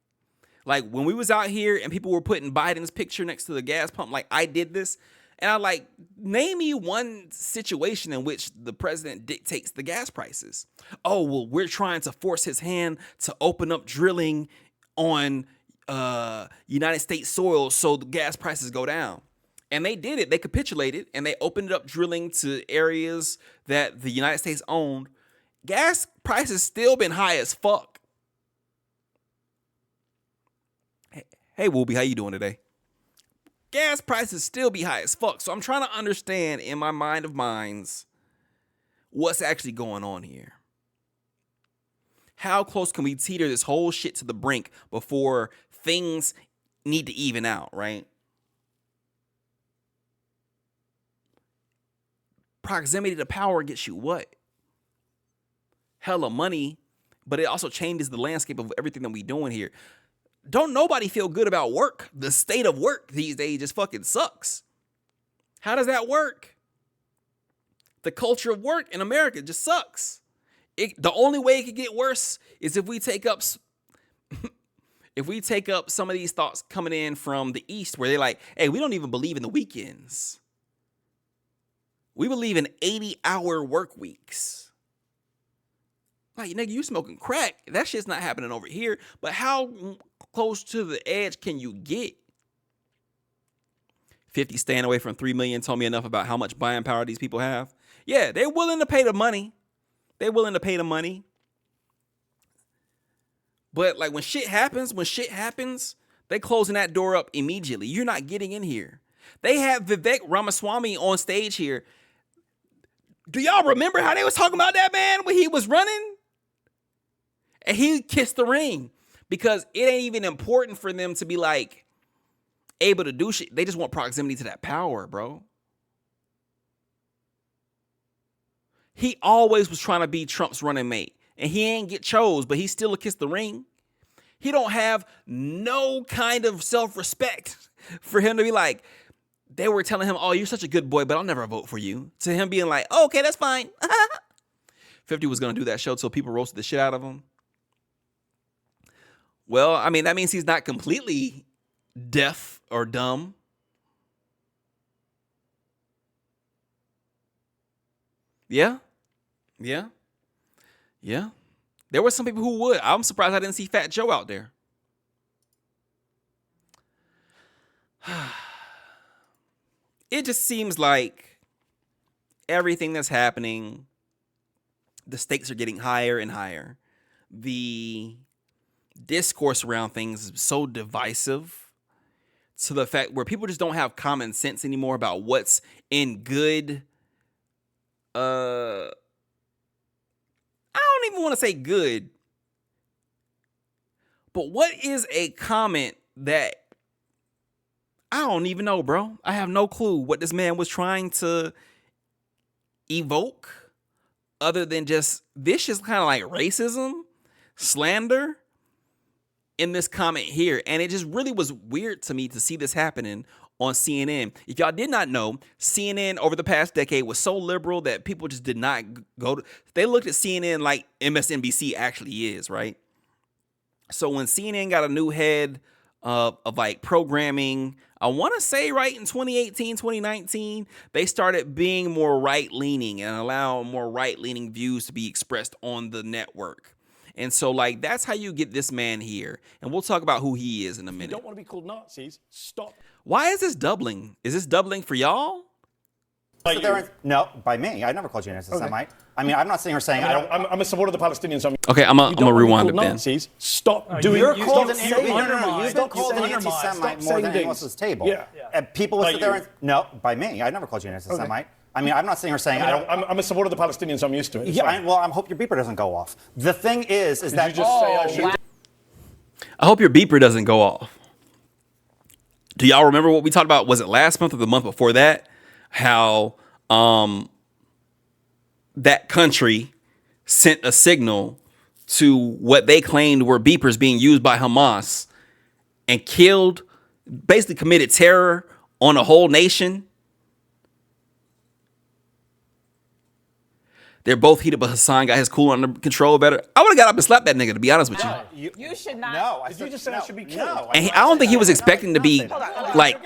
Like, when we was out here and people were putting Biden's picture next to the gas pump, like, I did this. And I like, name me one situation in which the president dictates the gas prices. Oh, well, we're trying to force his hand to open up drilling on United States soil so the gas prices go down. And they did it. They capitulated and they opened up drilling to areas that the United States owned. Gas prices still been high as fuck. Hey, Wooby, how you doing today? Gas prices still be high as fuck. So I'm trying to understand in my mind of minds what's actually going on here. How close can we teeter this whole shit to the brink before things need to even out, right? Proximity to power gets you what? Hella money, but it also changes the landscape of everything that we doing here. Don't nobody feel good about work. The state of work these days just fucking sucks. How does that work? The culture of work in America just sucks. The only way it could get worse is if we take up some of these thoughts coming in from the East, where they're like, hey, we don't even believe in the weekends. We believe in 80-hour work weeks. Like, nigga, you smoking crack. That shit's not happening over here. But how close to the edge can you get? 50 staying away from 3 million told me enough about how much buying power these people have. Yeah, they're willing to pay the money. They're willing to pay the money. But like when shit happens, they closing that door up immediately. You're not getting in here. They have Vivek Ramaswamy on stage here. Do y'all remember how they was talking about that man when he was running? And he kissed the ring because it ain't even important for them to be like able to do shit. They just want proximity to that power, bro. He always was trying to be Trump's running mate. And he ain't get chose, but he still kissed the ring. He don't have no kind of self-respect for him to be like, they were telling him, oh, you're such a good boy, but I'll never vote for you. To him being like, oh, okay, that's fine. 50 was going to do that show till people roasted the shit out of him. Well, I mean, that means he's not completely deaf or dumb. Yeah. There were some people who would. I'm surprised I didn't see Fat Joe out there. It just seems like everything that's happening, the stakes are getting higher and higher. The discourse around things is so divisive to the fact where people just don't have common sense anymore about what's in good. I don't even want to say good, but what is a comment that I don't even know, bro? I have no clue what this man was trying to evoke other than just vicious kind of like racism, slander in this comment here. And it just really was weird to me to see this happening on CNN. If y'all did not know, CNN over the past decade was so liberal that people just did not go to, they looked at CNN like MSNBC actually is, right? So when CNN got a new head of like programming, I want to say right in 2018, 2019, they started being more right-leaning and allow more right-leaning views to be expressed on the network. And so, like, that's how you get this man here. And we'll talk about who he is in a minute. You don't want to be called Nazis. Stop. Why is this doubling? Is this doubling for y'all? No, by me. I never called you an anti-Semite. Okay. I mean, I'm not sitting here saying I'm a supporter of the Palestinians. Okay, I'm gonna rewind it then. Nazis. Stop doing. You're called an anti-Semite more than anyone else at this table. Yeah. And people will sit there and no, by me. I never called you an anti-Semite. Okay. I mean, I'm not sitting here saying I'm a supporter of the Palestinians. I'm used to it. Yeah. I hope your beeper doesn't go off. The thing is that you just say I should. I hope your beeper doesn't go off. Do y'all remember what we talked about? Was it last month or the month before that? How that country sent a signal to what they claimed were beepers being used by Hamas and killed, basically committed terror on a whole nation. They're both heated, but Hassan got his cool under control better. I would have got up and slapped that nigga, to be honest with you. You should not. No, Did you just say I should be killed? No, and I don't think he was expecting to be like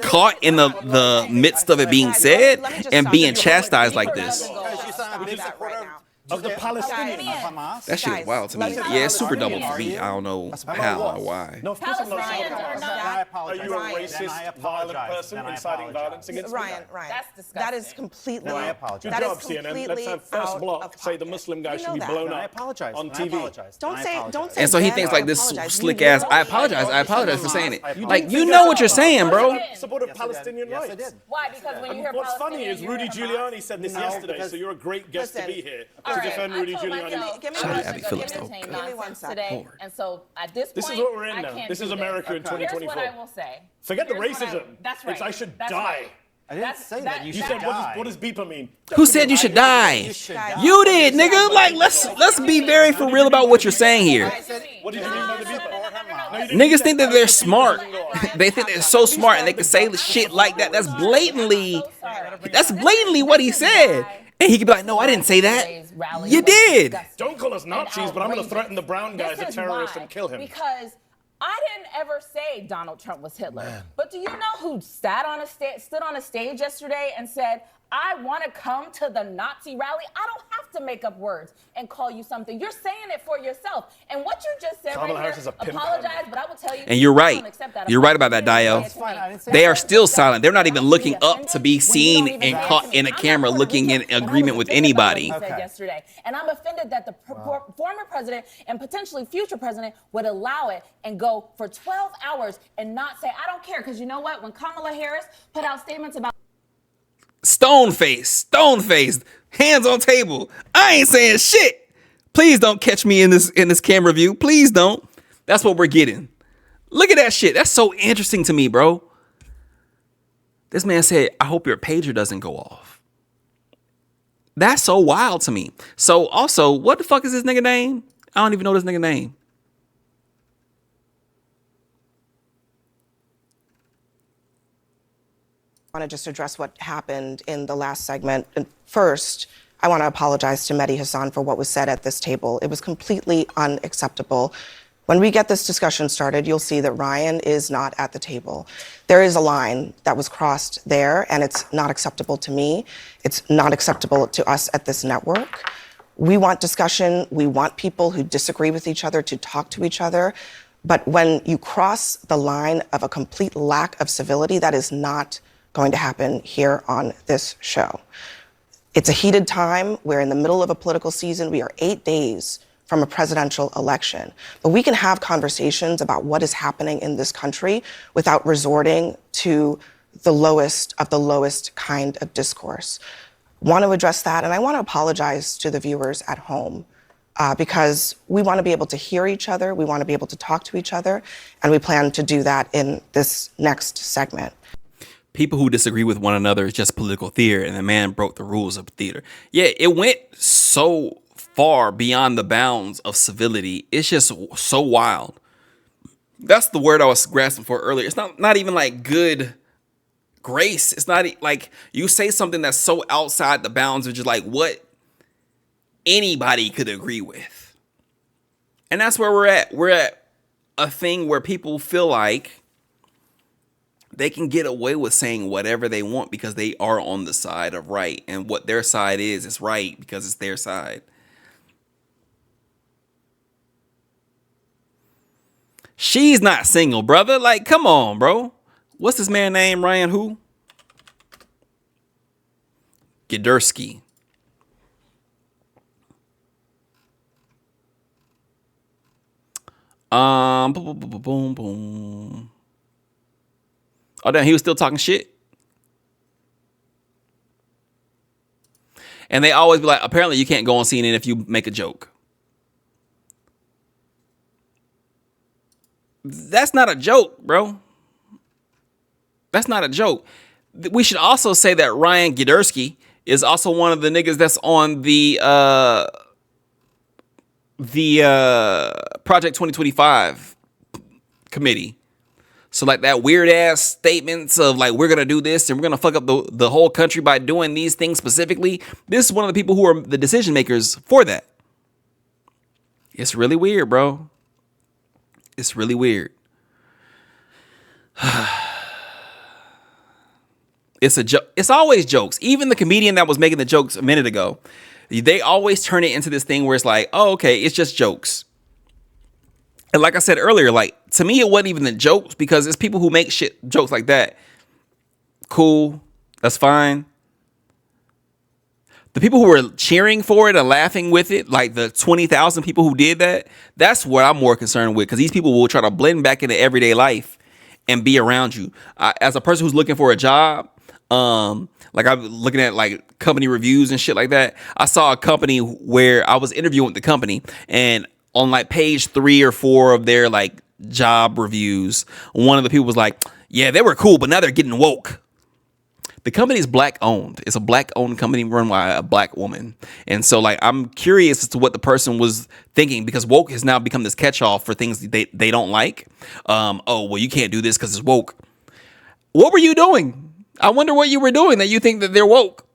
caught in the midst of it being said and being chastised like this. Of the Palestinians. That shit is wild to me. Yeah, it's super double for me. I don't know how or why. No, of course I'm not. Are you a racist, violent person inciting violence against me? Ryan, that's disgusting. that is completely. I apologize. Good job, CNN. Let's have first block say the Muslim guy should be blown up on TV. Don't say. And so he thinks like this slick ass. I apologize for saying it. Like, you know what you're saying, bro. Support of Palestinian rights. Why? Because when you hear what's Palestinian, funny is Rudy Giuliani said this yesterday, so you're a great guest to be here. to defend Rudy Giuliani. Give me Shout out one Abby second. Phillips, Give though. me one second. Lord. Today, and so at this point, This is what we're in I now. can't This do is America in 2024. Here's what I will say. Forget the Here's what racism. That's right. I should That's die. right. I didn't say that. You You should said, die. what does beeper mean? Who said you should die? You should die. You did, nigga. Like, let's be very for real about what you're saying here. What did you mean by the beeper? Niggas think that they're smart. They think they're so smart and they can say shit like that. That's blatantly what he said. And he could be like, no, I didn't say that. You did. Don't call us Nazis, but I'm going to threaten the brown guy as a terrorist and kill him. Because I didn't ever say Donald Trump was Hitler. But do you know who stood on a stage yesterday and said, I want to come to the Nazi rally? I don't have to make up words and call you something. You're saying it for yourself. And what you just said Kamala right Harris here, is a pimp. apologize, but I will tell you. And you're I right. don't accept that. You're right about that, Dio. That's fine. I didn't say They that. are still silent. They're not even looking up to be seen and caught in a camera looking in agreement with anybody. Said yesterday. And I'm offended that the former president and potentially future president would allow it and go for 12 hours and not say, I don't care. Because you know what? When Kamala Harris put out statements about Stone face, hands on table. I ain't saying shit. Please don't catch me in this camera view. Please don't. That's what we're getting. Look at that shit. That's so interesting to me, bro. This man said, I hope your pager doesn't go off. That's so wild to me. So also, what the fuck is this nigga name? I don't even know this nigga name. I want to just address what happened in the last segment. And first, I want to apologize to Mehdi Hassan for what was said at this table. It was completely unacceptable. When we get this discussion started, you'll see that Ryan is not at the table. There is a line that was crossed there, and it's not acceptable to me. It's not acceptable to us at this network. We want discussion. We want people who disagree with each other to talk to each other. But when you cross the line of a complete lack of civility, that is not going to happen here on this show. It's a heated time. We're in the middle of a political season. We are 8 days from a presidential election. But we can have conversations about what is happening in this country without resorting to the lowest of the lowest kind of discourse. Want to address that, and I want to apologize to the viewers at home because we want to be able to hear each other, we want to be able to talk to each other, and we plan to do that in this next segment. People who disagree with one another is just political theater, and the man broke the rules of theater. Yeah, it went so far beyond the bounds of civility. It's just so wild. That's the word I was grasping for earlier. It's not even like good grace. It's not like you say something that's so outside the bounds of just like what anybody could agree with. And that's where we're at. We're at a thing where people feel like they can get away with saying whatever they want because they are on the side of right. And what their side is right because it's their side. She's not single, brother. Like, come on, bro. What's this man's name? Ryan who? Gidersky. Boom. Oh, damn, he was still talking shit. And they always be like, apparently you can't go on CNN if you make a joke. That's not a joke, bro. That's not a joke. We should also say that Ryan Gidersky is also one of the niggas that's on the Project 2025 committee. So like that weird ass statements of like, we're going to do this and we're going to fuck up the whole country by doing these things specifically. This is one of the people who are the decision makers for that. It's really weird, bro. It's really weird. It's a joke. It's always jokes. Even the comedian that was making the jokes a minute ago, they always turn it into this thing where it's like, oh, okay, it's just jokes. And like I said earlier, like to me, it wasn't even the jokes because it's people who make shit jokes like that. Cool. That's fine. The people who were cheering for it and laughing with it, like the 20,000 people who did that, that's what I'm more concerned with because these people will try to blend back into everyday life and be around you. As a person who's looking for a job, Like I'm looking at like company reviews and shit like that. I saw a company where I was interviewing with the company, and on like page 3 or 4 of their like job reviews, one of the people was like, yeah, they were cool, but now they're getting woke. The company is black owned. It's a black owned company run by a black woman. And so like, I'm curious as to what the person was thinking, because woke has now become this catch all for things they don't like. Oh, well, you can't do this because it's woke. What were you doing? I wonder what you were doing that you think that they're woke.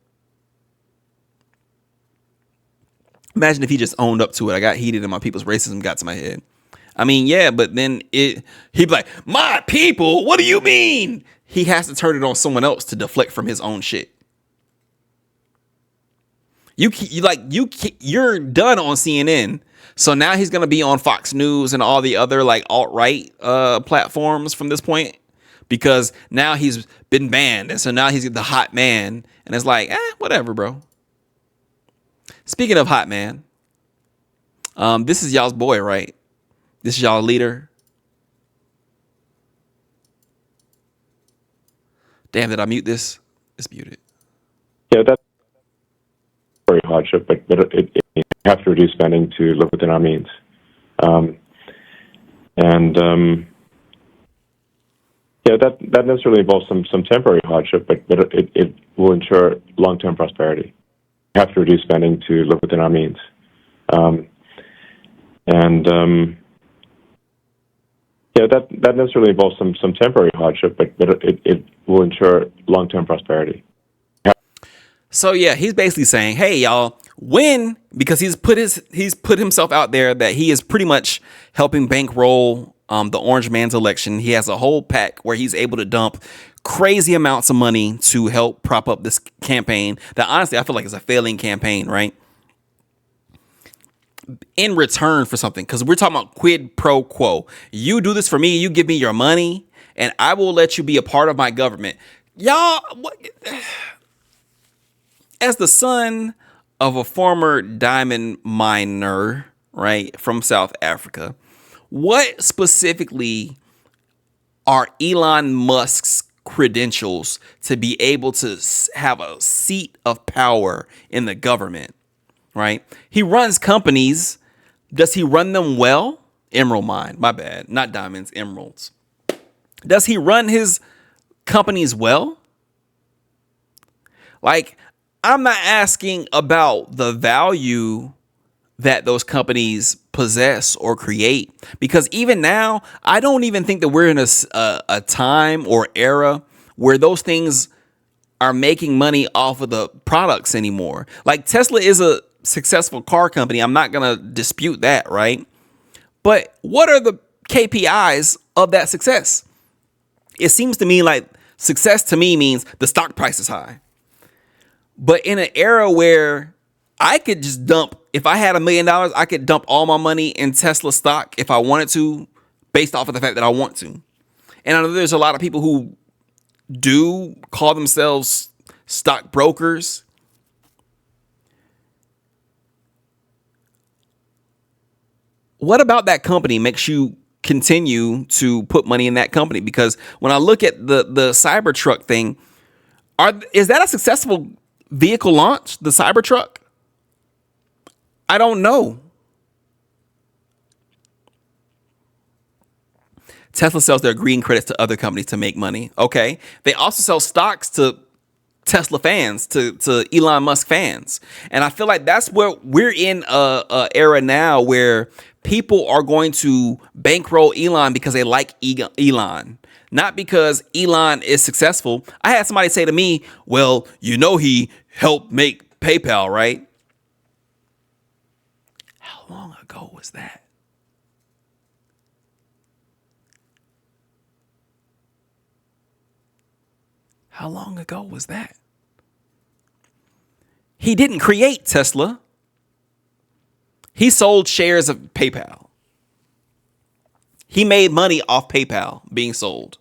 Imagine if he just owned up to it. I got heated and my people's racism got to my head. I mean, yeah, but then he'd be like, my people, what do you mean? He has to turn it on someone else to deflect from his own shit. You're done on CNN. So now he's going to be on Fox News and all the other like alt-right platforms from this point, because now he's been banned. And so now he's the hot man. And it's like, whatever, bro. Speaking of hot man, this is y'all's boy, right? This is y'all leader. Damn, did I mute this? It's muted. Yeah, that's very hardship, but you have to reduce spending to live within our means. Yeah, that necessarily involves some temporary hardship, but it will ensure long-term prosperity. You have to reduce spending to live within our means. Yeah, that necessarily involves some temporary hardship, but it will ensure long-term prosperity. So yeah, he's basically saying, hey y'all, win, because he's put himself out there that he is pretty much helping bankroll the Orange Man's election. He has a whole pack where he's able to dump crazy amounts of money to help prop up this campaign that honestly I feel like is a failing campaign, right? In return for something, because we're talking about quid pro quo. You do this for me, you give me your money, and I will let you be a part of my government. Y'all, as the son of a former diamond miner, right, from South Africa, what specifically are Elon Musk's credentials to be able to have a seat of power in the government? Right? He runs companies. Does he run them well? Emerald mine. My bad. Not diamonds, emeralds. Does he run his companies well? Like, I'm not asking about the value that those companies possess or create, because even now, I don't even think that we're in a time or era where those things are making money off of the products anymore. Like Tesla is a successful car company. I'm not going to dispute that, right? But what are the KPIs of that success? It seems to me like success to me means the stock price is high. But in an era where I could just dump, if I had $1 million, I could dump all my money in Tesla stock if I wanted to, based off of the fact that I want to. And I know there's a lot of people who do call themselves stock brokers. What about that company makes you continue to put money in that company? Because when I look at the Cybertruck thing, is that a successful vehicle launch, the Cybertruck? I don't know. Tesla sells their green credits to other companies to make money. Okay. They also sell stocks to Tesla fans, to Elon Musk fans. And I feel like that's where we're in a era now where people are going to bankroll Elon because they like Elon, not because Elon is successful. I had somebody say to me, well, you know, he helped make PayPal, right? How long ago was that? How long ago was that? He didn't create Tesla. He sold shares of PayPal. He made money off PayPal being sold.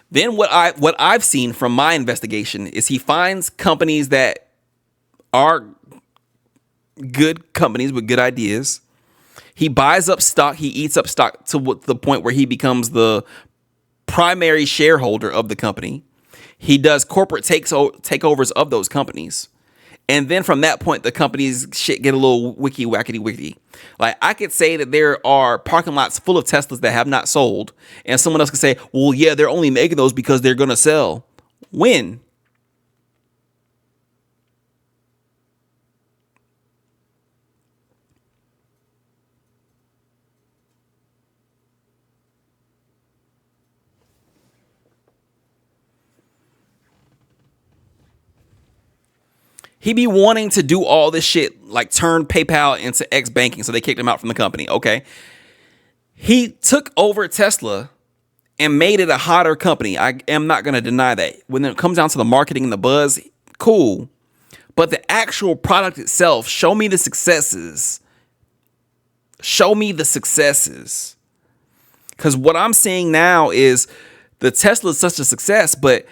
Then what I've seen from my investigation is he finds companies that are good companies with good ideas. He buys up stock. He eats up stock to the point where he becomes the primary shareholder of the company. He does corporate takeovers of those companies. And then from that point, the companies shit get a little wiki. Like, I could say that there are parking lots full of Teslas that have not sold. And someone else could say, well, yeah, they're only making those because they're going to sell. When? He be wanting to do all this shit, like turn PayPal into X banking, so they kicked him out from the company. Okay. He took over Tesla and made it a hotter company. I am not going to deny that. When it comes down to the marketing and the buzz, cool. But the actual product itself, show me the successes. Show me the successes. Because what I'm seeing now is the Tesla is such a success, but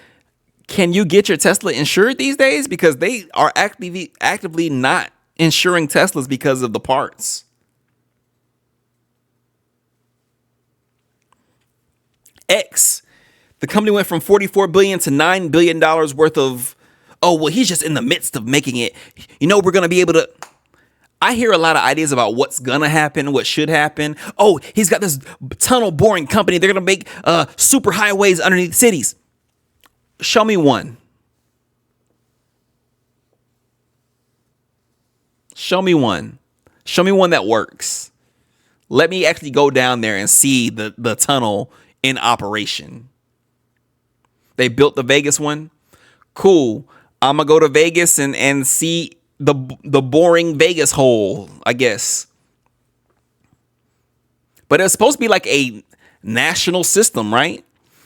can you get your Tesla insured these days? Because they are actively not insuring Teslas because of the parts. X, the company went from $44 billion to $9 billion worth of, oh, well, he's just in the midst of making it. You know, we're going to be able to. I hear a lot of ideas about what's going to happen, what should happen. Oh, he's got this tunnel boring company. They're going to make super highways underneath cities. Show me one. Show me one. Show me one that works. Let me actually go down there and see the tunnel in operation. They built the Vegas one. Cool. I'm going to go to Vegas and see the boring Vegas hole, I guess. But it's supposed to be like a national system, right?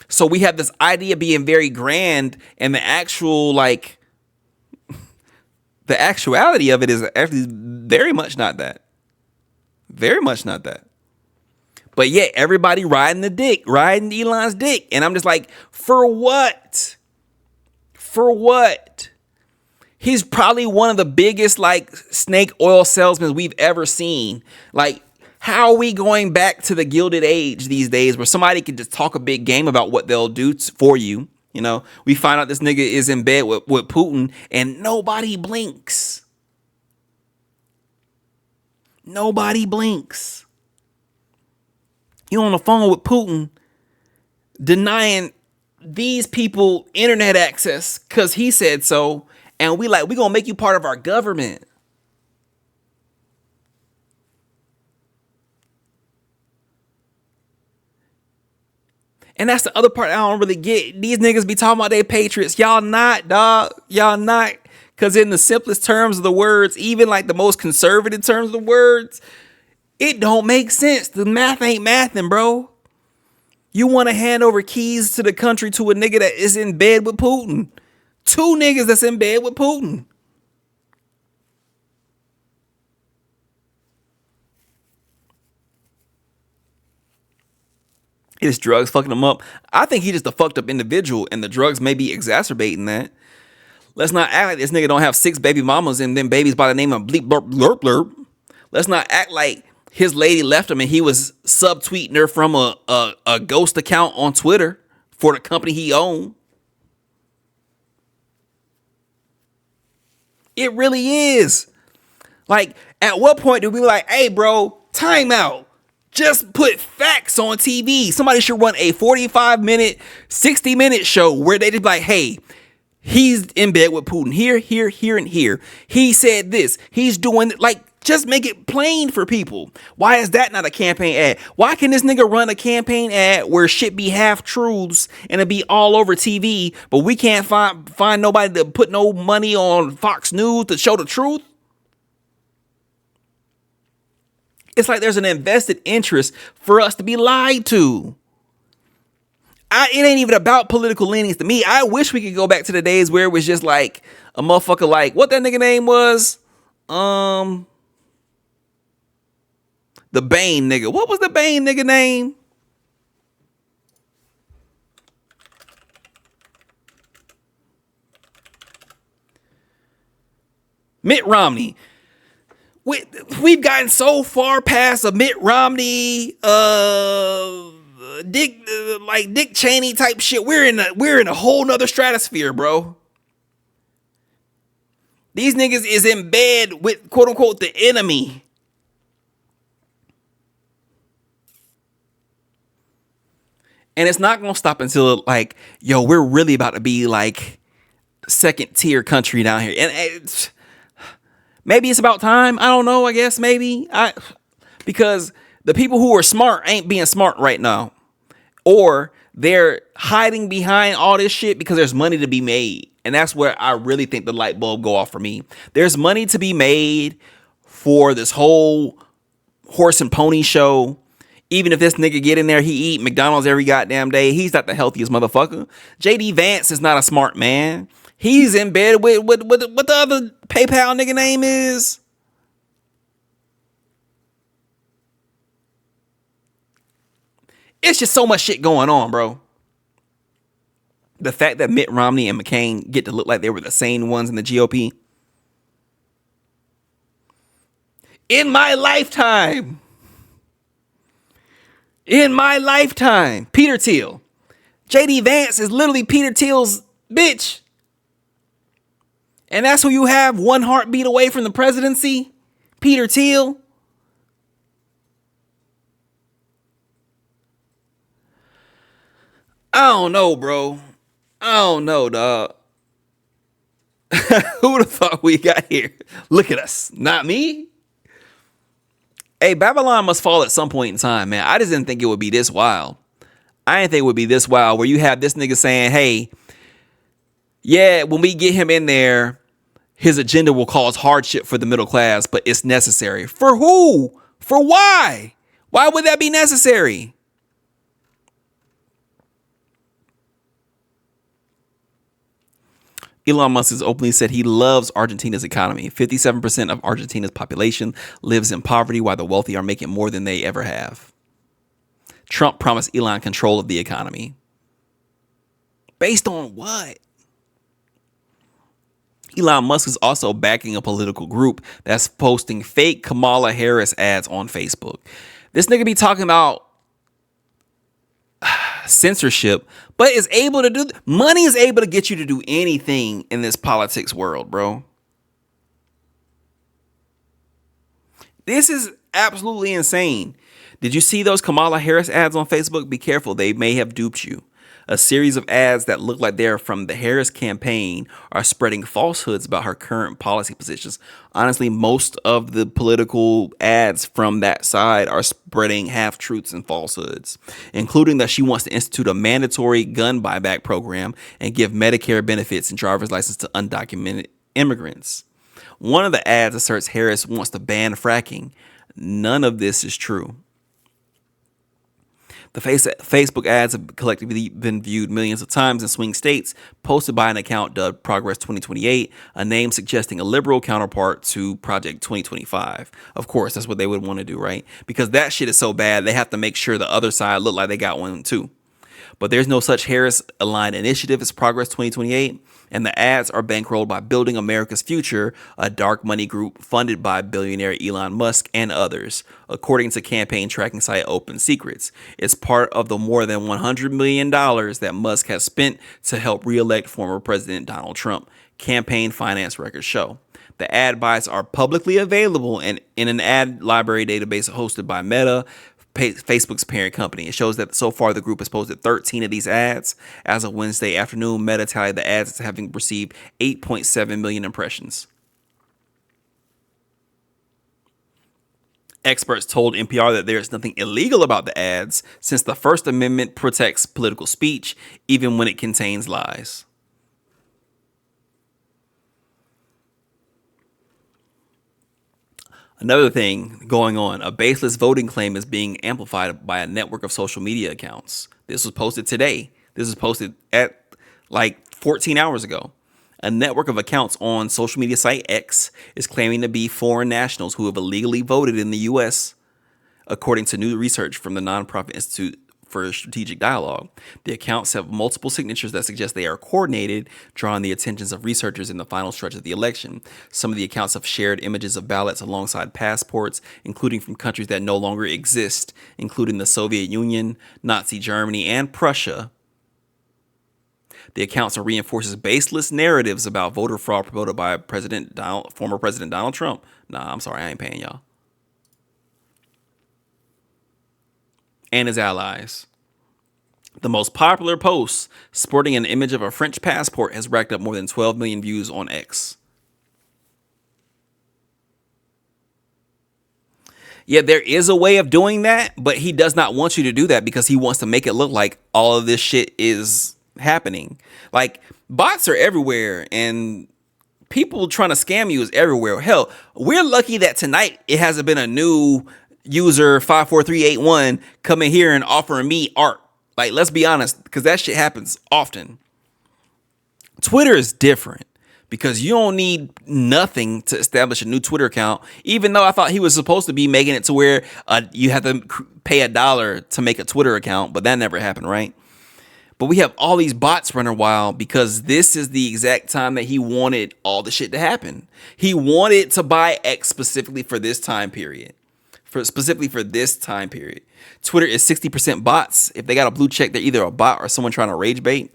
So we have this idea being very grand, and the actuality of it is actually very much not that. Very much not that. But yeah, everybody riding Elon's dick. And I'm just like, for what? For what? He's probably one of the biggest like snake oil salesmen we've ever seen. Like, how are we going back to the Gilded Age these days where somebody can just talk a big game about what they'll do for you? You know, we find out this nigga is in bed with Putin and nobody blinks. Nobody blinks. You on the phone with Putin denying these people internet access because he said so. And we going to make you part of our government. And that's the other part I don't really get. These niggas be talking about they patriots. Y'all not, dog. Y'all not. Because in the simplest terms of the words, even like the most conservative terms of the words, it don't make sense. The math ain't mathing, bro. You want to hand over keys to the country to a nigga that is in bed with Putin. Two niggas that's in bed with Putin. Is drugs fucking him up? I think he's just a fucked up individual, and the drugs may be exacerbating that. Let's not act like this nigga don't have 6 baby mamas and then babies by the name of bleep blurp blurp blurp. Let's not act like his lady left him and he was subtweeting her from a ghost account on Twitter for the company he owned. It really is. Like, at what point do we be like, hey, bro, time out. Just put facts on TV. Somebody should run a 45-minute, 60-minute show where they just be like, hey, he's in bed with Putin. Here, and here. He said this. He's doing, like, just make it plain for people. Why is that not a campaign ad? Why can this nigga run a campaign ad where shit be half truths and it be all over TV, but we can't find nobody to put no money on Fox News to show the truth? It's like there's an invested interest for us to be lied to. It ain't even about political leanings to me. I wish we could go back to the days where it was just like a motherfucker like, what that nigga name was? The Bane nigga. What was the Bane nigga name? Mitt Romney. We've gotten so far past a Mitt Romney, like Dick Cheney type shit. We're in a whole nother stratosphere, bro. These niggas is in bed with quote unquote the enemy. And it's not gonna stop until like, yo, we're really about to be like second tier country down here. And maybe it's about time. I don't know. I guess maybe because the people who are smart ain't being smart right now, or they're hiding behind all this shit because there's money to be made. And that's where I really think the light bulb go off for me. There's money to be made for this whole horse and pony show. Even if this nigga get in there, he eat McDonald's every goddamn day. He's not the healthiest motherfucker. JD Vance is not a smart man. He's in bed with what the other PayPal nigga name is. It's just so much shit going on, bro. The fact that Mitt Romney and McCain get to look like they were the same ones in the GOP. In my lifetime, Peter Thiel. JD Vance is literally Peter Thiel's bitch. And that's who you have one heartbeat away from the presidency? Peter Thiel? I don't know, bro. I don't know, dog. Who would have thought we got here? Look at us. Not me. Hey, Babylon must fall at some point in time, man. I just didn't think it would be this wild. I didn't think it would be this wild where you have this nigga saying, hey, yeah, when we get him in there, his agenda will cause hardship for the middle class, but it's necessary. For who? For why? Why would that be necessary? Elon Musk has openly said he loves Argentina's economy. 57% of Argentina's population lives in poverty, while the wealthy are making more than they ever have. Trump promised Elon control of the economy. Based on what? Elon Musk is also backing a political group that's posting fake Kamala Harris ads on Facebook. This nigga be talking about censorship, but is able to do money is able to get you to do anything in this politics world, bro. This is absolutely insane. Did you see those Kamala Harris ads on Facebook? Be careful, they may have duped you. A series of ads that look like they're from the Harris campaign are spreading falsehoods about her current policy positions. Honestly, most of the political ads from that side are spreading half-truths and falsehoods, including that she wants to institute a mandatory gun buyback program and give Medicare benefits and driver's license to undocumented immigrants. One of the ads asserts Harris wants to ban fracking. None of this is true. The Facebook ads have collectively been viewed millions of times in swing states, posted by an account dubbed Progress 2028, a name suggesting a liberal counterpart to Project 2025. Of course, that's what they would want to do, right? Because that shit is so bad, they have to make sure the other side look like they got one too. But there's no such Harris-aligned initiative as Progress 2028, and the ads are bankrolled by Building America's Future, a dark money group funded by billionaire Elon Musk and others, according to campaign tracking site Open Secrets. It's part of the more than $100 million that Musk has spent to help re-elect former President Donald Trump, campaign finance records show. The ad buys are publicly available and in an ad library database hosted by Meta, Facebook's parent company. It shows that so far the group has posted 13 of these ads. As of Wednesday afternoon, Meta tallied the ads as having received 8.7 million impressions. Experts told NPR that there is nothing illegal about the ads, since the First Amendment protects political speech, even when it contains lies. Another thing going on, a baseless voting claim is being amplified by a network of social media accounts. This was posted today. This was posted at like 14 hours ago. A network of accounts on social media site X is claiming to be foreign nationals who have illegally voted in the U.S., according to new research from the nonprofit Institute for strategic dialogue. The accounts have multiple signatures that suggest they are coordinated, drawing the attentions of researchers in the final stretch of the election. Some of the accounts have shared images of ballots alongside passports, including from countries that no longer exist, including the Soviet Union, Nazi Germany, and Prussia. The accounts reinforces baseless narratives about voter fraud promoted by former President Donald Trump. Nah, I'm sorry, I ain't paying y'all. And his allies. The most popular post, sporting an image of a French passport, has racked up more than 12 million views on X. Yeah, there is a way of doing that, but he does not want you to do that because he wants to make it look like all of this shit is happening. Like, bots are everywhere and people trying to scam you is everywhere. Hell, we're lucky that tonight it hasn't been a new user 54381 coming here and offering me art. Like, let's be honest, because that shit happens often. Twitter is different because you don't need nothing to establish a new Twitter account, even though I thought he was supposed to be making it to where you have to pay $1 to make a Twitter account, but that never happened, right? But we have all these bots running wild because this is the exact time that he wanted all the shit to happen. He wanted to buy X specifically for this time period. Specifically for this time period. Twitter is 60% bots. If they got a blue check, they're either a bot or someone trying to rage bait.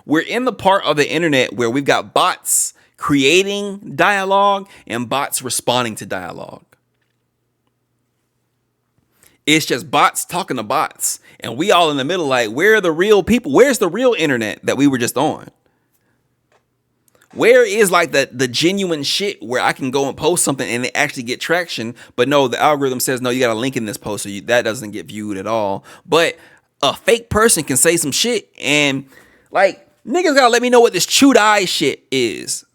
We're in the part of the internet where we've got bots creating dialogue and bots responding to dialogue. It's just bots talking to bots. And we all in the middle like, where are the real people? Where's the real internet that we were just on? Where is like the genuine shit where I can go and post something and it actually get traction? But no, the algorithm says, no, you got a link in this post. So that doesn't get viewed at all. But a fake person can say some shit and like, niggas gotta let me know what this chewed eye shit is.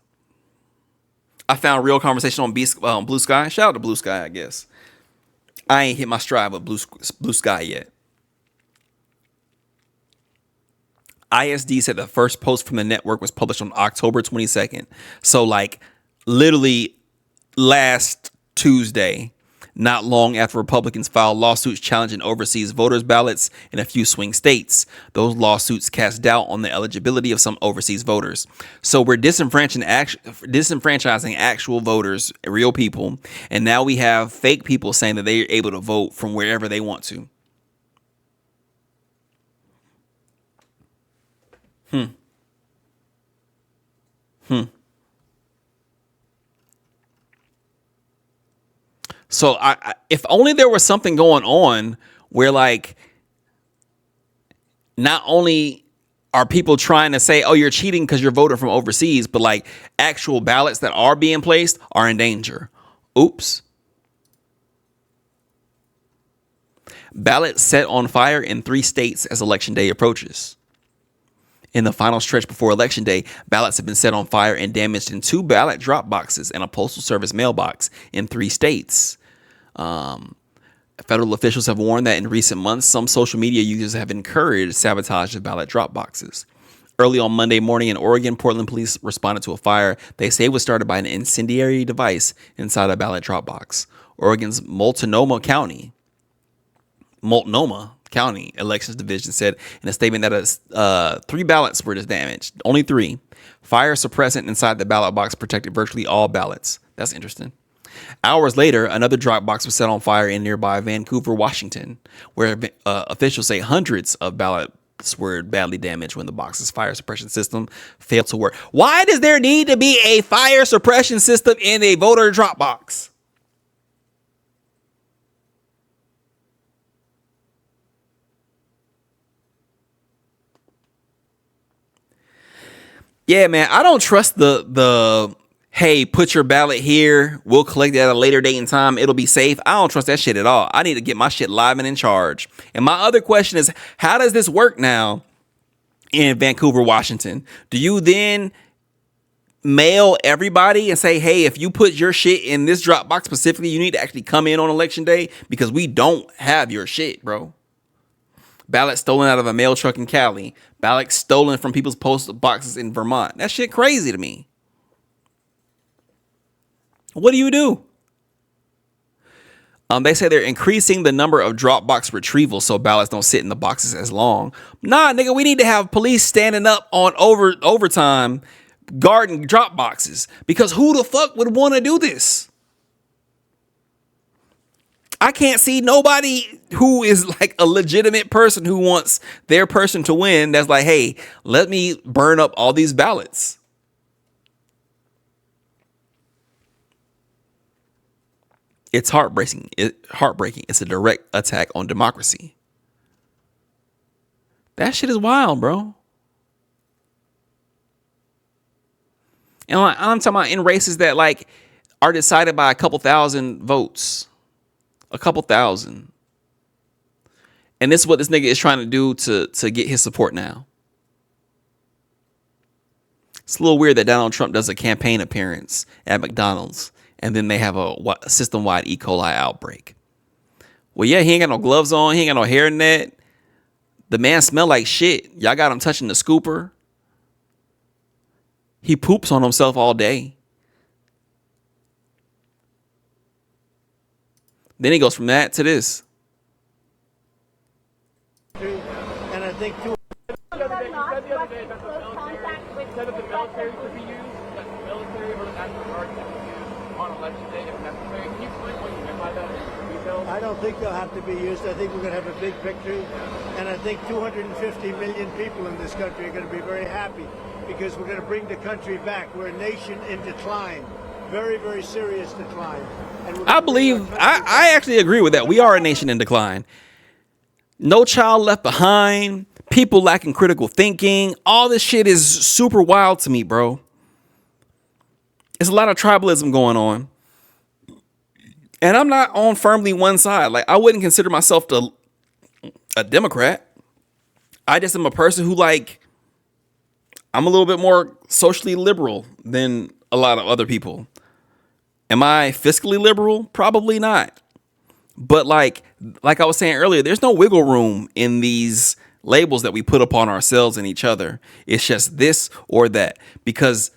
I found real conversation on Blue Sky. Shout out to Blue Sky, I guess. I ain't hit my stride with Blue Sky yet. ISD said the first post from the network was published on October 22nd. So like literally last Tuesday, not long after Republicans filed lawsuits challenging overseas voters' ballots in a few swing states. Those lawsuits cast doubt on the eligibility of some overseas voters. So we're disenfranchising actual voters, real people. And now we have fake people saying that they're able to vote from wherever they want to. So if only there was something going on where like not only are people trying to say, oh, you're cheating because you're voting from overseas, but like actual ballots that are being placed are in danger. Oops. Ballots set on fire in 3 states as Election Day approaches. In the final stretch before Election Day, ballots have been set on fire and damaged in 2 ballot drop boxes and a Postal Service mailbox in 3 states. Federal officials have warned that in recent months, some social media users have encouraged sabotage of ballot drop boxes. Early on Monday morning in Oregon, Portland police responded to a fire they say was started by an incendiary device inside a ballot drop box. Oregon's Multnomah County Elections Division said in a statement that 3 ballots were damaged. Only 3. Fire suppressant inside the ballot box protected virtually all ballots. That's interesting. Hours later, another drop box was set on fire in nearby Vancouver, Washington, where officials say hundreds of ballots were badly damaged when the box's fire suppression system failed to work. Why does there need to be a fire suppression system in a voter drop box? Yeah, man, I don't trust the hey, put your ballot here, we'll collect it at a later date and time, it'll be safe. I don't trust that shit at all. I need to get my shit live and in charge. And my other question is, how does this work now in Vancouver, Washington? Do you then mail everybody and say, hey, if you put your shit in this drop box specifically, you need to actually come in on Election Day because we don't have your shit, bro? Ballots stolen out of a mail truck in Cali. Ballots stolen from people's post boxes in Vermont. That shit crazy to me. What do you do? They say they're increasing the number of drop box retrievals so ballots don't sit in the boxes as long. Nah, nigga, we need to have police standing up on overtime guarding drop boxes, because who the fuck would want to do this? I can't see nobody who is like a legitimate person who wants their person to win that's like, hey, let me burn up all these ballots. It's heartbreaking. It's a direct attack on democracy. That shit is wild, bro. And I'm talking about in races that like are decided by a couple thousand votes. A couple thousand. And this is what this nigga is trying to do to get his support now. It's a little weird that Donald Trump does a campaign appearance at McDonald's and then they have a system-wide E. coli outbreak. Well, yeah, he ain't got no gloves on. He ain't got no hairnet. The man smell like shit. Y'all got him touching the scooper. He poops on himself all day. Then he goes from that to this. And I think too. The other day that the military could be used, that the military or the National Guard can be used on election day if necessary. Can you explain what you meant by that in detail? I don't think they'll have to be used. I think we're going to have a big victory. And I think 250 million people in this country are going to be very happy because we're going to bring the country back. We're a nation in decline. Very, very serious decline. I believe, I actually agree with that. We are a nation in decline. No child left behind. People lacking critical thinking. All this shit is super wild to me, bro. There's a lot of tribalism going on. And I'm not on firmly one side. Like, I wouldn't consider myself a Democrat. I just am a person who, like, I'm a little bit more socially liberal than a lot of other people. Am I fiscally liberal? Probably not. But like I was saying earlier, there's no wiggle room in these labels that we put upon ourselves and each other. It's just this or that, because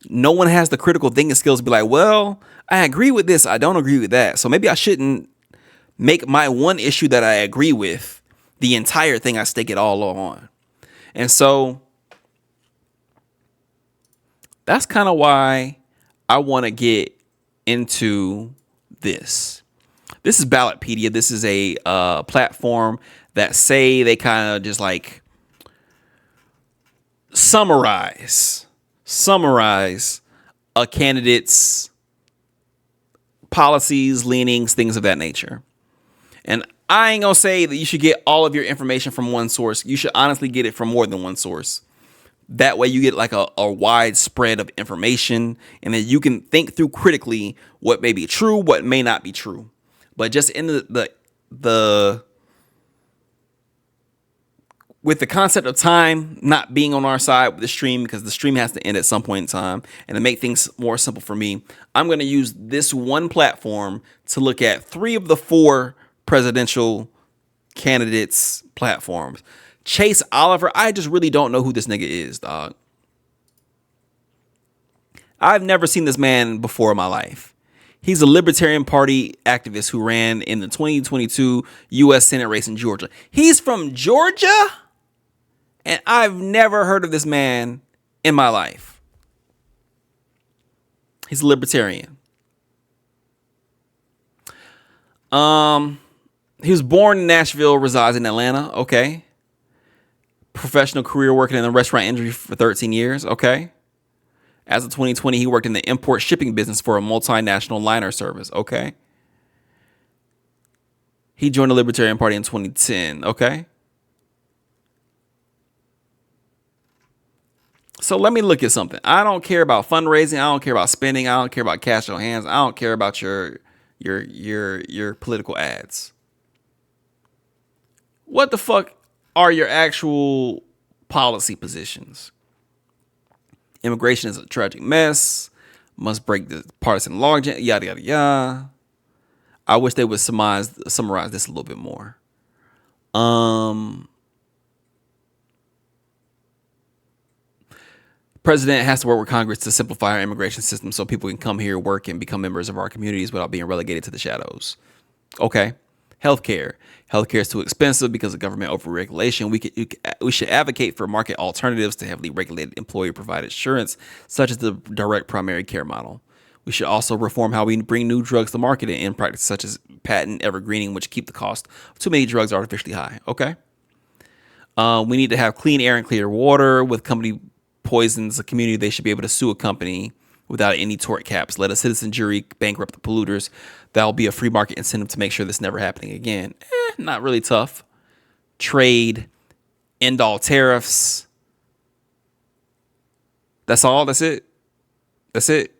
no one has the critical thinking skills to be like, well, I agree with this. I don't agree with that. So maybe I shouldn't make my one issue that I agree with the entire thing I stake it all on. And so that's kind of why I want to get into this. This is Ballotpedia. This is a platform that say they kind of just like summarize a candidate's policies, leanings, things of that nature. And I ain't gonna say that you should get all of your information from one source. You should honestly get it from more than one source. That way you get like a wide spread of information, and then you can think through critically what may be true, what may not be true. But just in the with the concept of time not being on our side with the stream, because the stream has to end at some point in time, and to make things more simple for me, I'm going to use this one platform to look at 3 of the 4 presidential candidates' platforms. Chase Oliver, I just really don't know who this nigga is, dog. I've never seen this man before in my life. He's a Libertarian Party activist who ran in the 2022 U.S. Senate race in Georgia. He's from Georgia? And I've never heard of this man in my life. He's a Libertarian. He was born in Nashville, resides in Atlanta. Okay. Professional career working in the restaurant industry for 13 years. Okay. As of 2020, he worked in the import shipping business for a multinational liner service. Okay. He joined the Libertarian Party in 2010. Okay. So let me look at something. I don't care about fundraising. I don't care about spending. I don't care about cash on hands. I don't care about your political ads. What the fuck are your actual policy positions? Immigration is a tragic mess. Must break the partisan logjam. Yada, yada, yada. I wish they would summarize this a little bit more. President has to work with Congress to simplify our immigration system so people can come here, work, and become members of our communities without being relegated to the shadows. Okay. Healthcare. Healthcare is too expensive because of government overregulation. We should advocate for market alternatives to heavily regulated employer-provided insurance, such as the direct primary care model. We should also reform how we bring new drugs to market in practice, such as patent evergreening, which keep the cost of too many drugs artificially high. Okay. We need to have clean air and clear water. With company poisons a community, they should be able to sue a company without any tort caps. Let a citizen jury bankrupt the polluters. That'll be a free market incentive to make sure this never happening again. Not really tough. Trade, end all tariffs. That's all. That's it. That's it.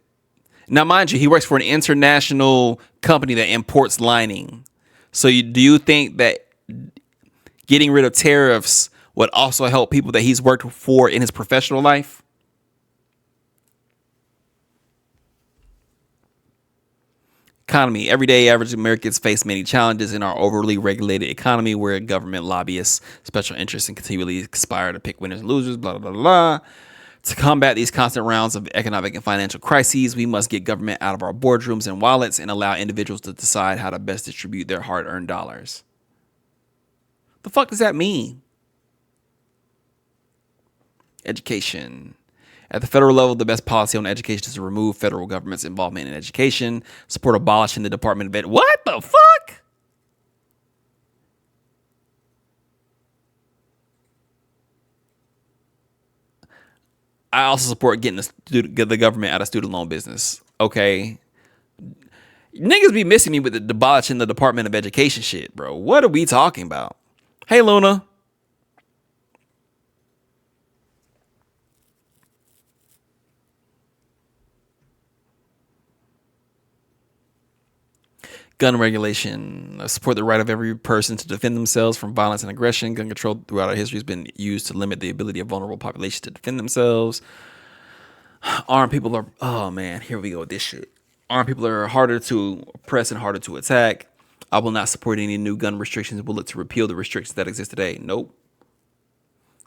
Now, mind you, he works for an international company that imports lining. So do you think that getting rid of tariffs would also help people that he's worked for in his professional life? Economy. Everyday average Americans face many challenges in our overly regulated economy where government lobbyists, special interests, and continually conspire to pick winners and losers, blah, blah, blah, blah. To combat these constant rounds of economic and financial crises, we must get government out of our boardrooms and wallets and allow individuals to decide how to best distribute their hard-earned dollars. The fuck does that mean? Education. At the federal level, the best policy on education is to remove federal government's involvement in education, support abolishing the Department of Ed. What the fuck? I also support getting the government out of student loan business. Okay. Niggas be missing me with the abolishing the Department of Education shit, bro. What are we talking about? Hey, Luna. Gun regulation. I support the right of every person to defend themselves from violence and aggression. Gun control throughout our history has been used to limit the ability of vulnerable populations to defend themselves. Armed people are, oh man, here we go with this shit. Armed people are harder to oppress and harder to attack. I will not support any new gun restrictions. We'll look to repeal the restrictions that exist today. Nope.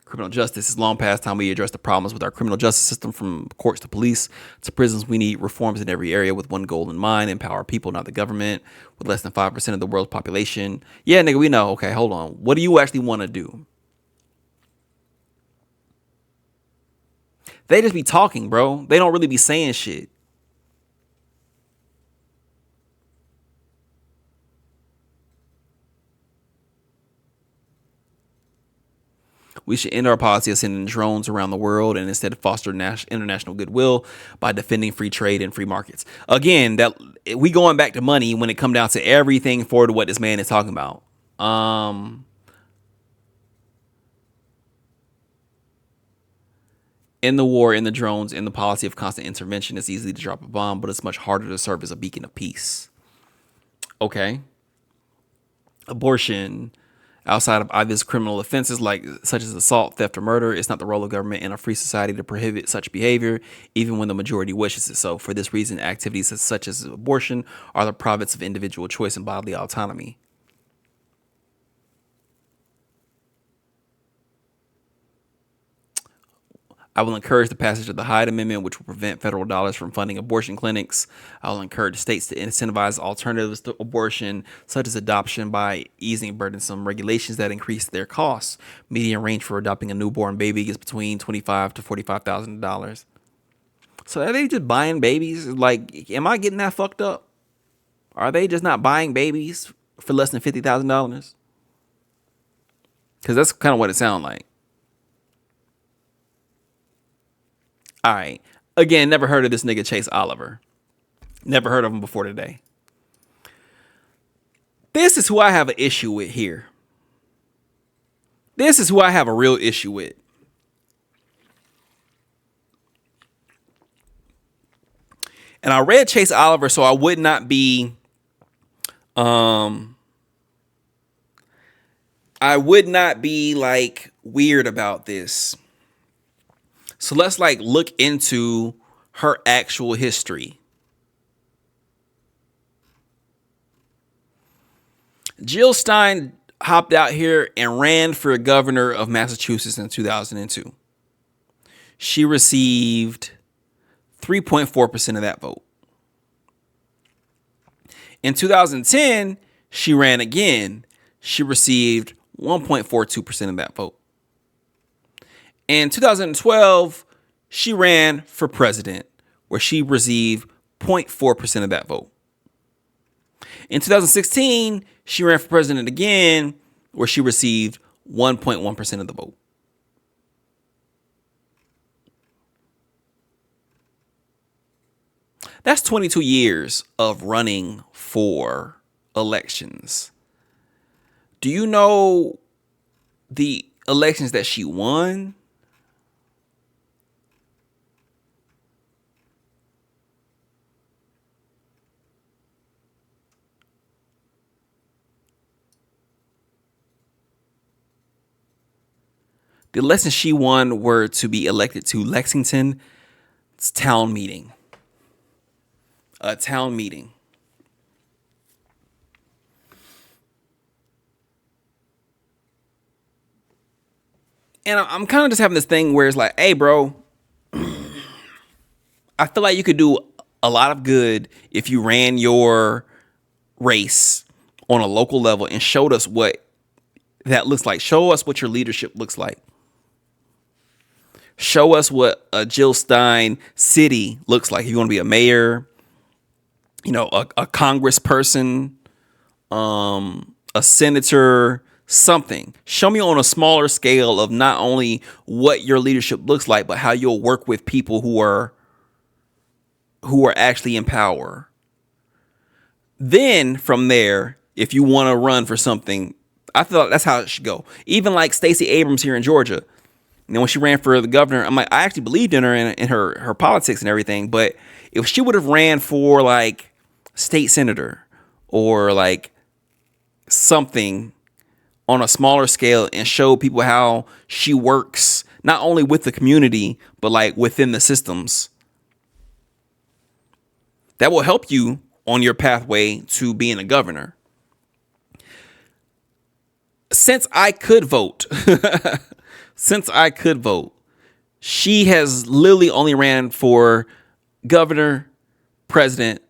Criminal justice is long past time we address the problems with our criminal justice system, from courts to police to prisons. We need reforms in every area with one goal in mind: empower people, not the government. With less than 5% of the world's population. Yeah, nigga, we know. Okay, hold on. What do you actually want to do? They just be talking, bro. They don't really be saying shit. We should end our policy of sending drones around the world and instead foster international goodwill by defending free trade and free markets. Again, that we going back to money when it come down to everything forward to what this man is talking about. In the war, in the drones, in the policy of constant intervention, it's easy to drop a bomb, but it's much harder to serve as a beacon of peace. Okay. Abortion. Outside of obvious criminal offenses such as assault, theft, or murder, it's not the role of government in a free society to prohibit such behavior, even when the majority wishes it so. For this reason, activities such as abortion are the province of individual choice and bodily autonomy. I will encourage the passage of the Hyde Amendment, which will prevent federal dollars from funding abortion clinics. I will encourage states to incentivize alternatives to abortion, such as adoption, by easing burdensome regulations that increase their costs. Median range for adopting a newborn baby is between $25,000 to $45,000. So are they just buying babies? Like, am I getting that fucked up? Are they just not buying babies for less than $50,000? Because that's kind of what it sounds like. All right. Again, never heard of this nigga Chase Oliver. Never heard of him before today. This is who I have an issue with here. This is who I have a real issue with. And I read Chase Oliver so I would not be like weird about this. So let's look into her actual history. Jill Stein hopped out here and ran for governor of Massachusetts in 2002. She received 3.4% of that vote. In 2010, she ran again. She received 1.42% of that vote. In 2012, she ran for president, where she received 0.4% of that vote. In 2016, she ran for president again, where she received 1.1% of the vote. That's 22 years of running for elections. Do you know the elections that she won? The elections she won were to be elected to Lexington's town meeting. A town meeting. And I'm kind of just having this thing where it's like, hey, bro, I feel like you could do a lot of good if you ran your race on a local level and showed us what that looks like. Show us what your leadership looks like. Show us what a Jill Stein city looks like. If you want to be a mayor, you know, a congressperson, a senator, something. Show me on a smaller scale of not only what your leadership looks like, but how you'll work with people who are actually in power. Then from there, if you want to run for something, I thought that's how it should go. Even like Stacey Abrams here in Georgia. You know, when she ran for the governor, I'm like, I actually believed in her and in her politics and everything. But if she would have ran for like state senator or like something on a smaller scale and show people how she works, not only with the community, but like within the systems, that will help you on your pathway to being a governor. Since I could vote, she has literally only ran for governor, president,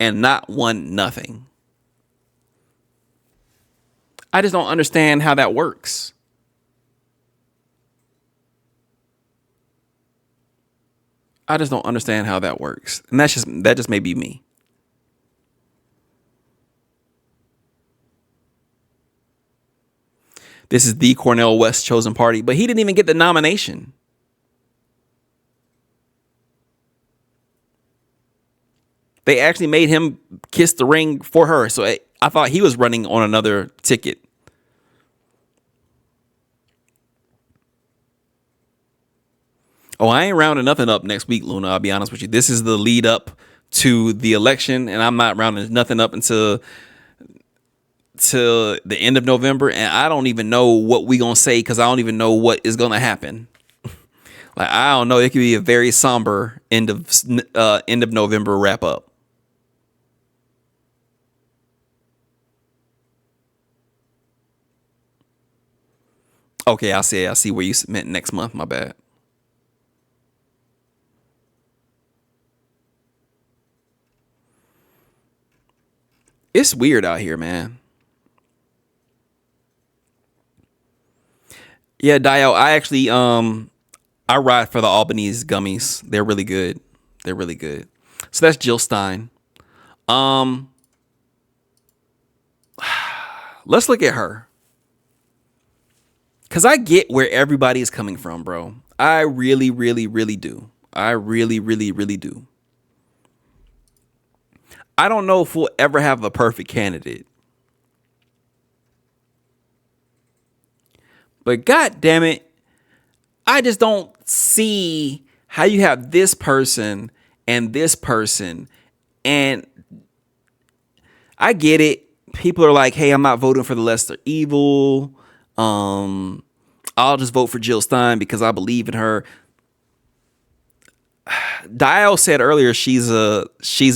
and not won nothing. I just don't understand how that works. I just don't understand how that works. And that just may be me. This is the Cornel West chosen party, but he didn't even get the nomination. They actually made him kiss the ring for her. So I thought he was running on another ticket. Oh, I ain't rounding nothing up next week, Luna. I'll be honest with you. This is the lead up to the election, and I'm not rounding nothing up until the end of November, and I don't even know what we gonna say because I don't even know what is gonna happen. Like, I don't know. It could be a very somber end of November wrap up. Okay, I see where you meant next month. My bad. It's weird out here, man. Yeah, Dio, I actually I ride for the Albanese gummies. They're really good. They're really good. So that's Jill Stein. Let's look at her. Cause I get where everybody is coming from, bro. I really, really, really do. I really, really, really do. I don't know if we'll ever have a perfect candidate. But God damn it, I just don't see how you have this person and this person. And I get it. People are like, hey, I'm not voting for the lesser evil. I'll just vote for Jill Stein because I believe in her. Dio said earlier she's a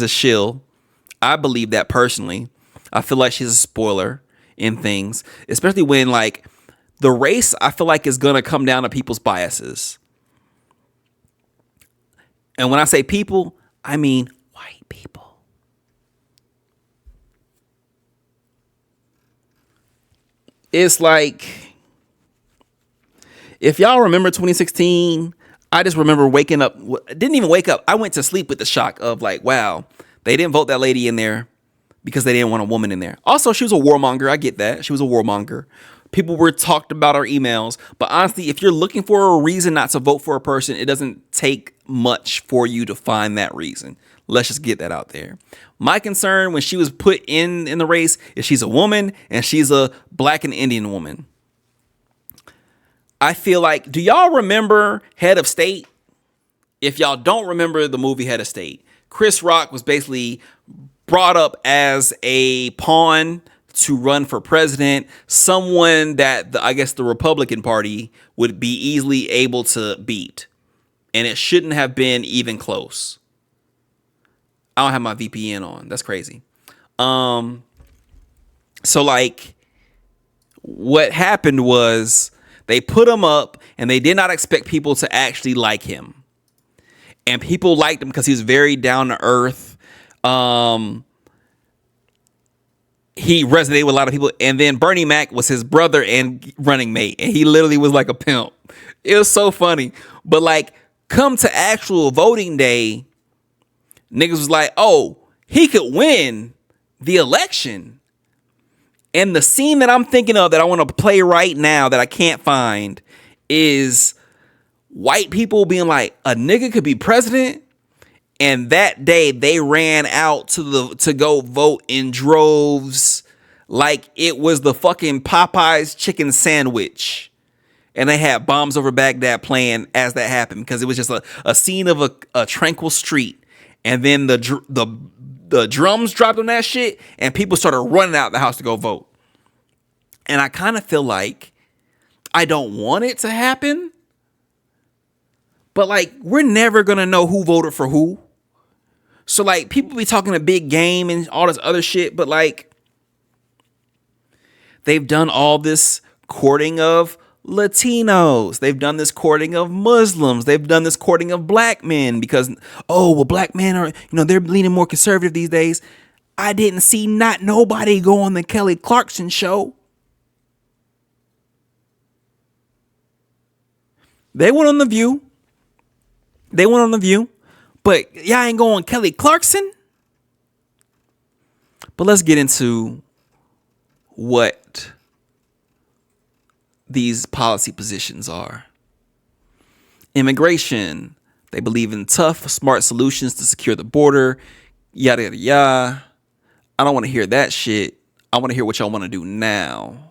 shill. I believe that personally. I feel like she's a spoiler in things, especially when like the race, I feel like is going to come down to people's biases. And when I say people, I mean white people. it's like, if y'all remember 2016, I just remember waking up. Didn't even wake up. I went to sleep with the shock of like, wow, they didn't vote that lady in there because they didn't want a woman in there. Also, she was a warmonger. I get that. She was a warmonger. People were talked about our emails. But honestly, if you're looking for a reason not to vote for a person, it doesn't take much for you to find that reason. Let's just get that out there. My concern when she was put in the race is she's a woman and she's a black and Indian woman. I feel like, do y'all remember Head of State? If y'all don't remember the movie Head of State, Chris Rock was basically brought up as a pawn to run for president, someone that I guess the Republican Party would be easily able to beat. And it shouldn't have been even close. I don't have my VPN on. That's crazy. So like what happened was they put him up and they did not expect people to actually like him. And people liked him because he was very down to earth. He resonated with a lot of people. And then Bernie Mac was his brother and running mate. And he literally was like a pimp. It was so funny. But like, come to actual voting day, niggas was like, oh, he could win the election. And the scene that I'm thinking of that I want to play right now that I can't find is white people being like, a nigga could be president. And that day they ran out to go vote in droves like it was the fucking Popeye's chicken sandwich. And they had Bombs Over Baghdad playing as that happened because it was just a scene of a tranquil street. And then the drums dropped on that shit and people started running out the house to go vote. And I kind of feel like I don't want it to happen. But like, we're never going to know who voted for who. So like, people be talking a big game and all this other shit, but like, they've done all this courting of Latinos. They've done this courting of Muslims. They've done this courting of black men because, oh, well, black men are, they're leaning more conservative these days. I didn't see not nobody go on the Kelly Clarkson show. They went on The View. But y'all ain't going Kelly Clarkson. But let's get into what these policy positions are. Immigration. They believe in tough, smart solutions to secure the border. Yada, yada, yada. I don't want to hear that shit. I want to hear what y'all want to do now.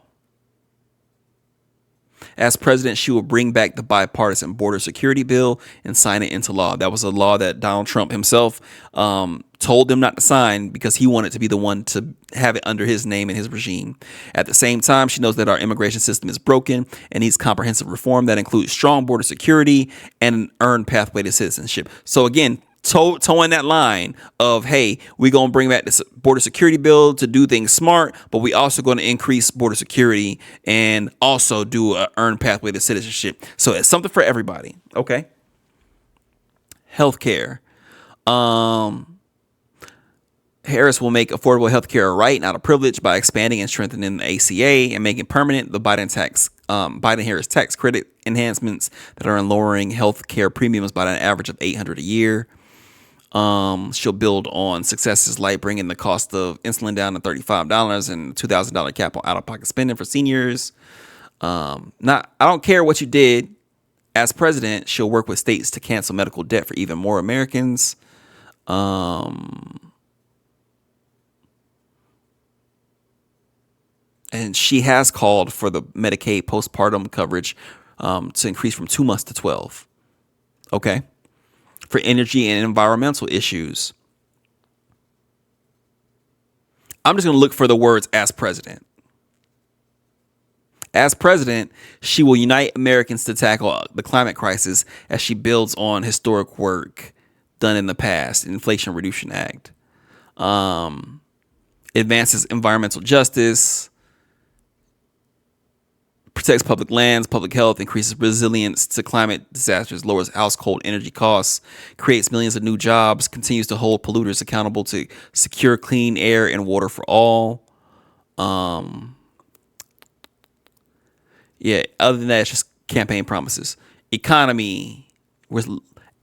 As president, she will bring back the bipartisan border security bill and sign it into law. That was a law that Donald Trump himself told them not to sign because he wanted to be the one to have it under his name and his regime. At the same time, she knows that our immigration system is broken and needs comprehensive reform that includes strong border security and an earned pathway to citizenship. So again, towing that line of, hey, we're going to bring back this border security bill to do things smart, but we also going to increase border security and also do an earned pathway to citizenship. So it's something for everybody. Okay. Healthcare. Harris will make affordable healthcare a right, not a privilege, by expanding and strengthening the ACA and making permanent the Biden-Harris tax credit enhancements that are in lowering healthcare premiums by an average of $800 a year. She'll build on successes like bringing the cost of insulin down to $35 and $2,000 cap on out-of-pocket spending for seniors. I don't care what you did. As president, she'll work with states to cancel medical debt for even more Americans. And she has called for the Medicaid postpartum coverage to increase from 2 months to 12. Okay. For energy and environmental issues. I'm just going to look for the words as president. As president, she will unite Americans to tackle the climate crisis as she builds on historic work done in the past, Inflation Reduction Act. Advances environmental justice, protects public lands, public health, increases resilience to climate disasters, lowers household energy costs, creates millions of new jobs, continues to hold polluters accountable to secure clean air and water for all. Yeah, other than that, it's just campaign promises. Economy.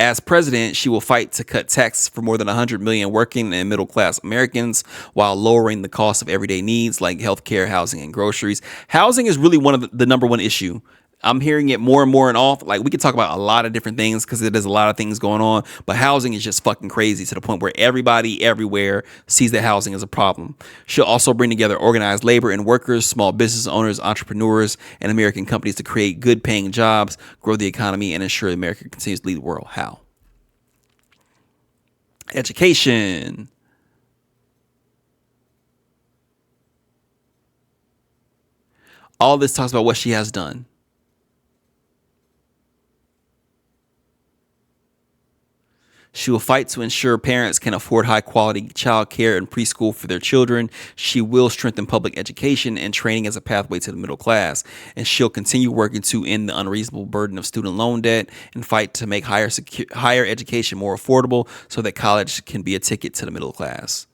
As president, she will fight to cut taxes for more than 100 million working and middle class Americans while lowering the cost of everyday needs like healthcare, housing, and groceries. Housing is really one of the number one issue. I'm hearing it more and more and off. Like, we could talk about a lot of different things because there's a lot of things going on, but housing is just fucking crazy to the point where everybody everywhere sees that housing is a problem. She'll also bring together organized labor and workers, small business owners, entrepreneurs, and American companies to create good paying jobs, grow the economy, and ensure America continues to lead the world. How? Education. All this talks about what she has done. She will fight to ensure parents can afford high quality child care and preschool for their children. She will strengthen public education and training as a pathway to the middle class. And she'll continue working to end the unreasonable burden of student loan debt and fight to make higher education more affordable so that college can be a ticket to the middle class.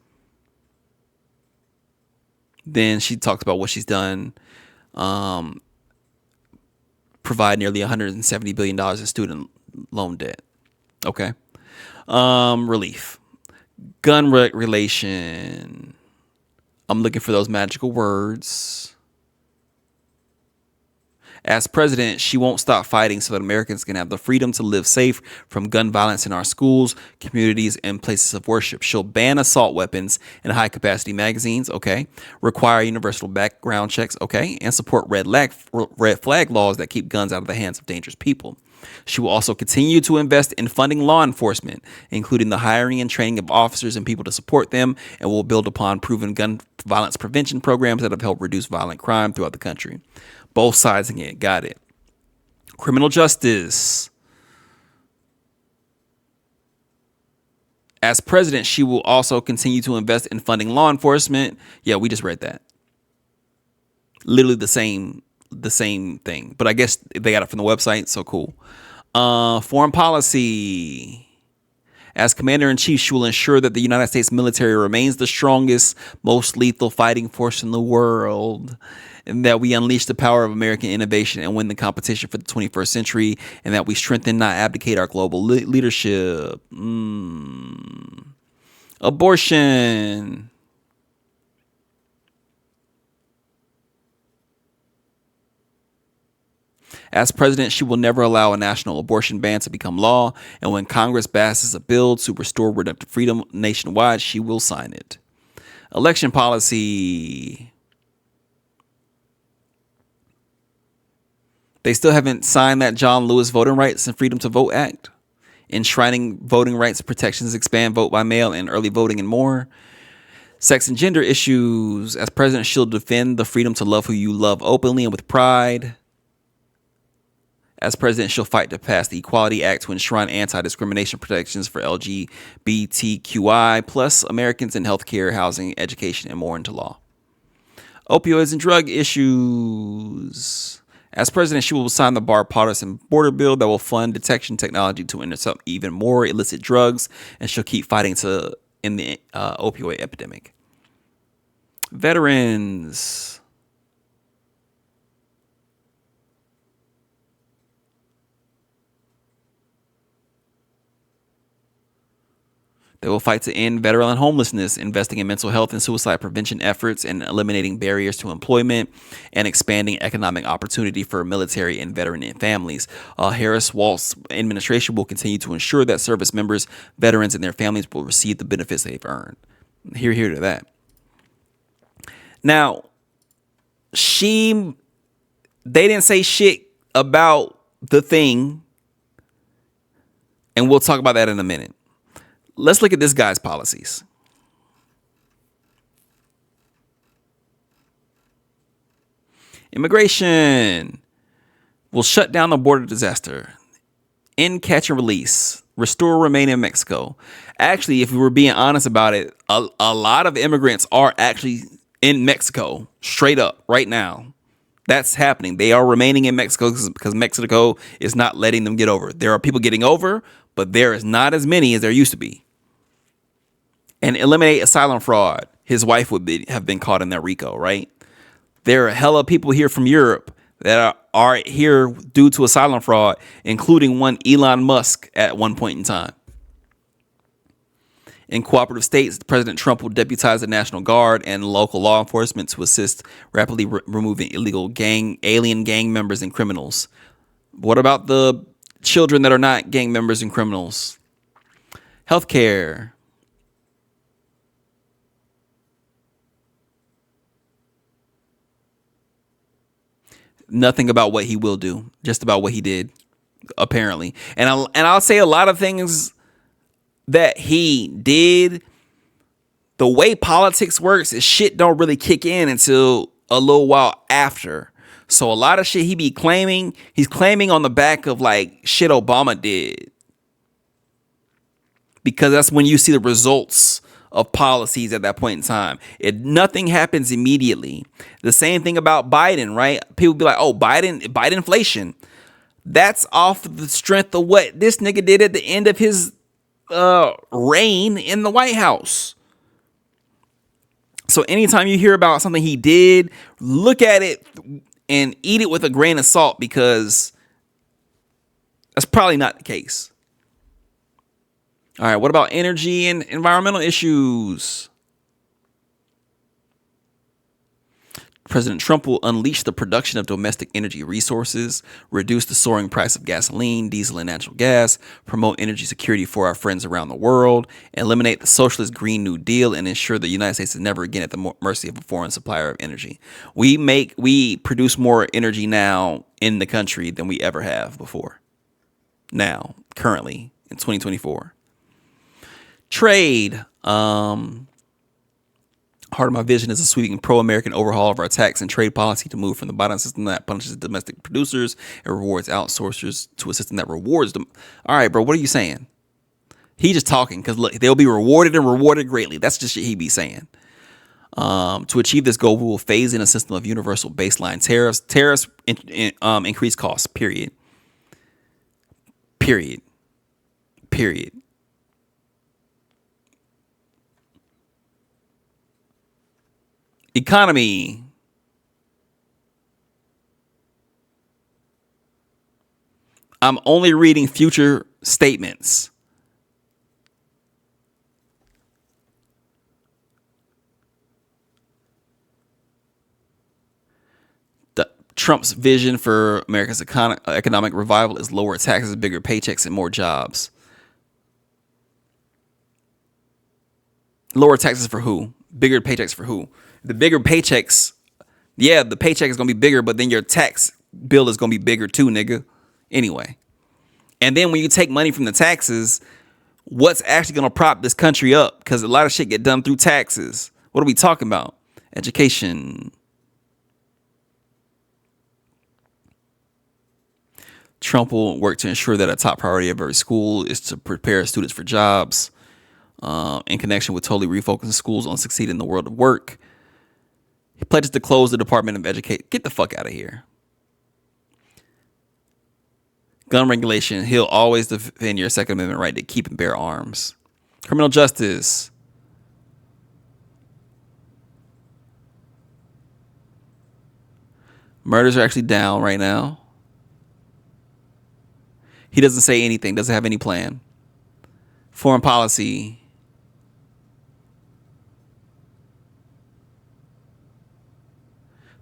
Then she talks about what she's done. Provide nearly $170 billion in student loan debt. Okay. Relief. Gun regulation. I'm looking for those magical words. As president, she won't stop fighting so that Americans can have the freedom to live safe from gun violence in our schools, communities, and places of worship. She'll ban assault weapons and high-capacity magazines, okay? Require universal background checks, okay? And support red flag laws that keep guns out of the hands of dangerous people. She will also continue to invest in funding law enforcement, including the hiring and training of officers and people to support them, and will build upon proven gun violence prevention programs that have helped reduce violent crime throughout the country. Both sides again, got it. Criminal justice. As president, she will also continue to invest in funding law enforcement. Yeah, we just read that. Literally the same thing, but I guess they got it from the website, so cool. Foreign policy. As commander-in-chief, she will ensure that the United States military remains the strongest, most lethal fighting force in the world, and that we unleash the power of American innovation and win the competition for the 21st century, and that we strengthen, not abdicate, our global leadership. Abortion. As president, she will never allow a national abortion ban to become law, and when Congress passes a bill to restore reproductive freedom nationwide, she will sign it. Election policy. They still haven't signed that John Lewis Voting Rights and Freedom to Vote Act, enshrining voting rights protections, expand vote by mail and early voting, and more. Sex and gender issues. As president, she'll defend the freedom to love who you love openly and with pride. As president, she'll fight to pass the Equality Act to enshrine anti-discrimination protections for LGBTQI plus Americans in healthcare, housing, education, and more into law. Opioids and drug issues. As president, she will sign the bipartisan border bill that will fund detection technology to intercept even more illicit drugs, and she'll keep fighting to end the opioid epidemic. Veterans. They will fight to end veteran homelessness, investing in mental health and suicide prevention efforts, and eliminating barriers to employment, and expanding economic opportunity for military and veteran families. Harris-Walz's administration will continue to ensure that service members, veterans, and their families will receive the benefits they've earned. Hear to that. Now, they didn't say shit about the thing, and we'll talk about that in a minute. Let's look at this guy's policies. Immigration will shut down the border disaster, end catch and release, restore remain in Mexico. Actually, if we were being honest about it, a lot of immigrants are actually in Mexico straight up right now. That's happening. They are remaining in Mexico because Mexico is not letting them get over. There are people getting over, but there is not as many as there used to be. And eliminate asylum fraud. His wife would have been caught in that RICO, right? There are hella people here from Europe that are here due to asylum fraud, including one Elon Musk at one point in time. In cooperative states, President Trump will deputize the National Guard and local law enforcement to assist rapidly removing illegal alien gang members and criminals. What about the children that are not gang members and criminals? Healthcare. Nothing about what he will do, just about what he did, apparently. And I'll say a lot of things that he did. The way politics works is shit don't really kick in until a little while after. So a lot of shit he be claiming, he's claiming on the back of like shit Obama did. Because that's when you see the results of policies at that point in time. Nothing happens immediately. The same thing about Biden, right? People be like, oh, Biden inflation. That's off the strength of what this nigga did at the end of his reign in the White House. So anytime you hear about something he did, look at it and eat it with a grain of salt, because that's probably not the case. All right, what about energy and environmental issues? President Trump will unleash the production of domestic energy resources, reduce the soaring price of gasoline, diesel, and natural gas, promote energy security for our friends around the world, eliminate the socialist Green New Deal, and ensure the United States is never again at the mercy of a foreign supplier of energy. We produce more energy now in the country than we ever have before. Now, currently, in 2024. Trade. Part of my vision is a sweeping pro-American overhaul of our tax and trade policy to move from the bottom system that punishes domestic producers and rewards outsourcers to a system that rewards them. All right, bro, what are you saying? He just talking because look, they'll be rewarded and rewarded greatly. That's just shit he be saying. To achieve this goal, we will phase in a system of universal baseline tariffs. Tariffs increase costs, period. Period. Period. Economy. I'm only reading future statements. Trump's vision for America's economic revival is lower taxes, bigger paychecks, and more jobs. Lower taxes for who? Bigger paychecks for who? The bigger paychecks, yeah, the paycheck is going to be bigger, but then your tax bill is going to be bigger too, nigga. Anyway. And then when you take money from the taxes, what's actually going to prop this country up? Because a lot of shit get done through taxes. What are we talking about? Education. Trump will work to ensure that a top priority of every school is to prepare students for jobs. In connection with totally refocusing schools on succeeding in the world of work. He pledges to close the Department of Education. Get the fuck out of here. Gun regulation. He'll always defend your Second Amendment right to keep and bear arms. Criminal justice. Murders are actually down right now. He doesn't say anything. Doesn't have any plan. Foreign policy.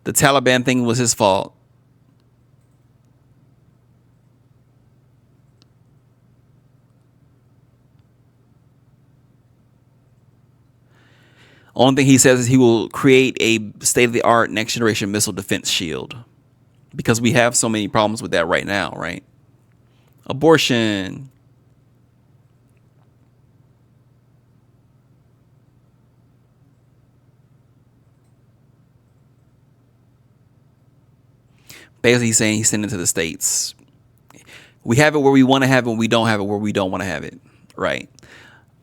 The Taliban thing was his fault. Only thing he says is he will create a state-of-the-art next-generation missile defense shield. Because we have so many problems with that right now, right? Abortion. Basically, he's saying he's sending it to the states. We have it where we want to have it, and we don't have it where we don't want to have it, right?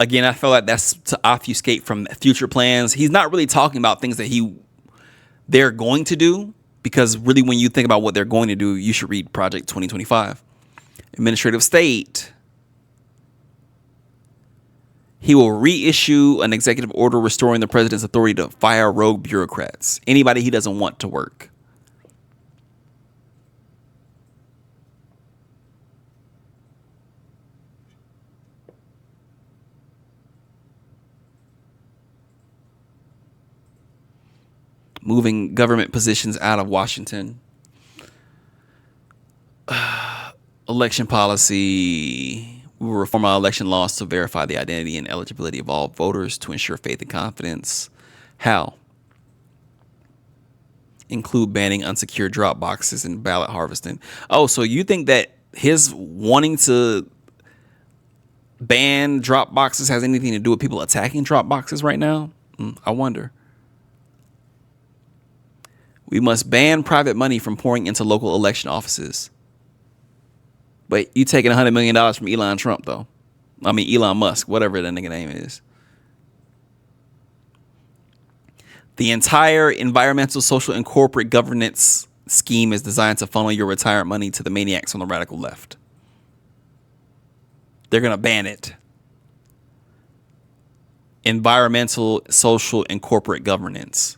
Again, I feel like that's to obfuscate from future plans. He's not really talking about things that they're going to do, because really when you think about what they're going to do, you should read Project 2025. Administrative state. He will reissue an executive order restoring the president's authority to fire rogue bureaucrats. Anybody he doesn't want to work. moving government positions out of Washington. Election policy. We will reform our election laws to verify the identity and eligibility of all voters to ensure faith and confidence. How? Include banning unsecured drop boxes and ballot harvesting. Oh, so you think that his wanting to ban drop boxes has anything to do with people attacking drop boxes right now? I wonder. We must ban private money from pouring into local election offices. But you taking $100 million from Elon Trump, though. I mean, Elon Musk, whatever that nigga name is. The entire environmental, social, and corporate governance scheme is designed to funnel your retirement money to the maniacs on the radical left. They're going to ban it. Environmental, social, and corporate governance.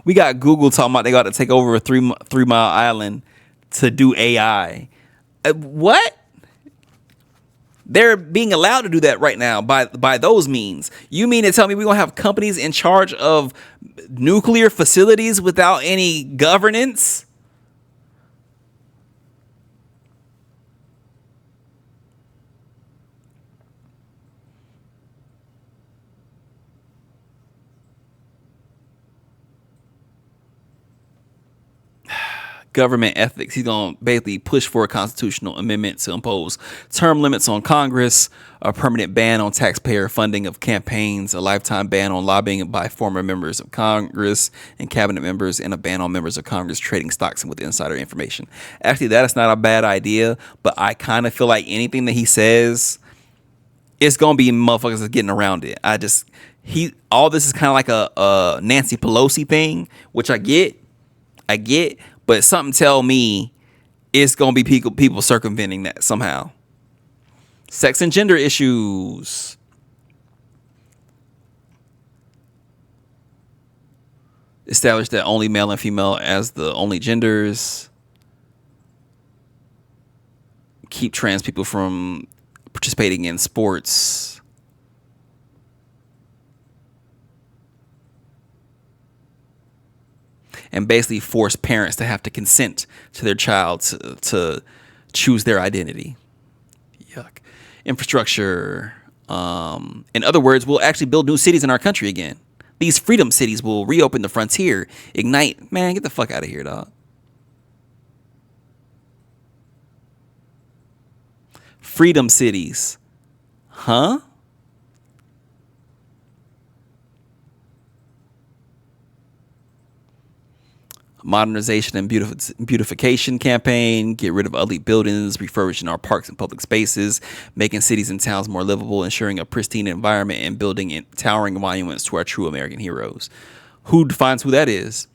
We got Google talking about they got to take over a 3 Mile Island to do AI. What? They're being allowed to do that right now by those means. You mean to tell me we're going to have companies in charge of nuclear facilities without any governance? Government ethics. He's going to basically push for a constitutional amendment to impose term limits on Congress, a permanent ban on taxpayer funding of campaigns, a lifetime ban on lobbying by former members of Congress and cabinet members, and a ban on members of Congress trading stocks with insider information. Actually, that is not a bad idea, but I kind of feel like anything that he says, it's going to be motherfuckers that's getting around it. All this is kind of like a Nancy Pelosi thing, which I get. But something tell me it's going to be people circumventing that somehow. Sex and gender issues. Establish that only male and female as the only genders. Keep trans people from participating in sports. And basically force parents to have to consent to their child to choose their identity. Yuck. Infrastructure. In other words, we'll actually build new cities in our country again. These freedom cities will reopen the frontier. Ignite. Man, get the fuck out of here, dog. Freedom cities. Huh? Modernization and beautification campaign, get rid of ugly buildings, refurbishing our parks and public spaces, making cities and towns more livable, ensuring a pristine environment, and building towering monuments to our true American heroes. Who defines who that is?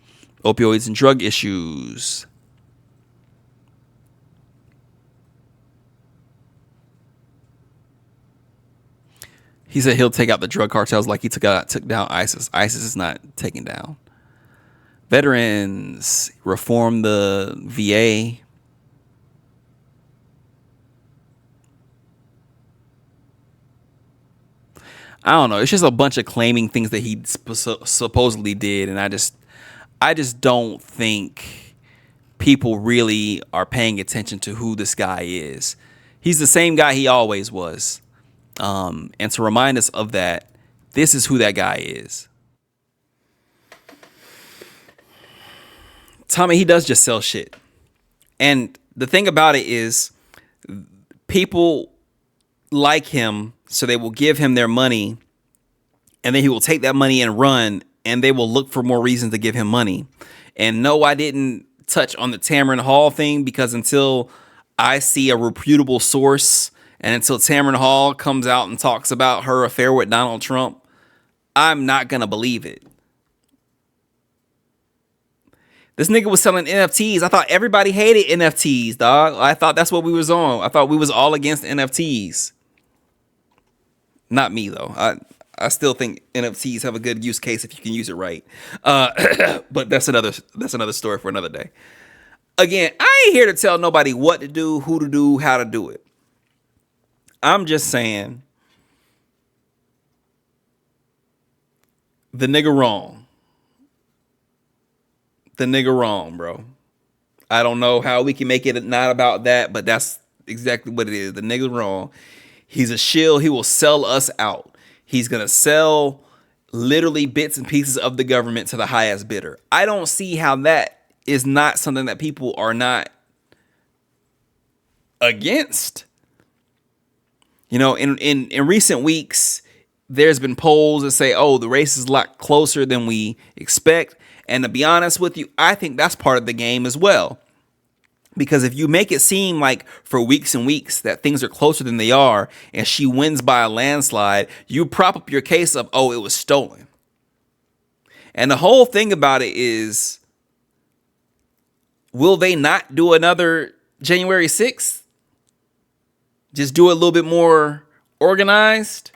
Opioids and drug issues. He said he'll take out the drug cartels like he took down ISIS. ISIS is not taken down. Veterans, reform the VA. I don't know. It's just a bunch of claiming things that he supposedly did, and I just don't think people really are paying attention to who this guy is. He's the same guy he always was, and to remind us of that, this is who that guy is. Tommy, he does just sell shit. And the thing about it is people like him, so they will give him their money, and then he will take that money and run, and they will look for more reasons to give him money. And no, I didn't touch on the Tampering Hall thing, because until I see a reputable source and until Tampering Hall comes out and talks about her affair with Donald Trump, I'm not going to believe it. This nigga was selling NFTs. I thought everybody hated NFTs, dog. I thought that's what we was on. I thought we was all against NFTs. Not me, though. I still think NFTs have a good use case if you can use it right. But that's another story for another day. Again, I ain't here to tell nobody what to do, who to do, how to do it. I'm just saying The nigga wrong. The nigga wrong, bro. I don't know how we can make it not about that, but that's exactly what it is. The nigga wrong. He's a shill. He will sell us out. He's going to sell literally bits and pieces of the government to the highest bidder. I don't see how that is not something that people are not against. You know, in recent weeks, there's been polls that say, oh, the race is a lot closer than we expect. And to be honest with you, I think that's part of the game as well. Because if you make it seem like for weeks and weeks that things are closer than they are and she wins by a landslide, you prop up your case of, oh, it was stolen. And the whole thing about it is, will they not do another January 6th? Just do it a little bit more organized?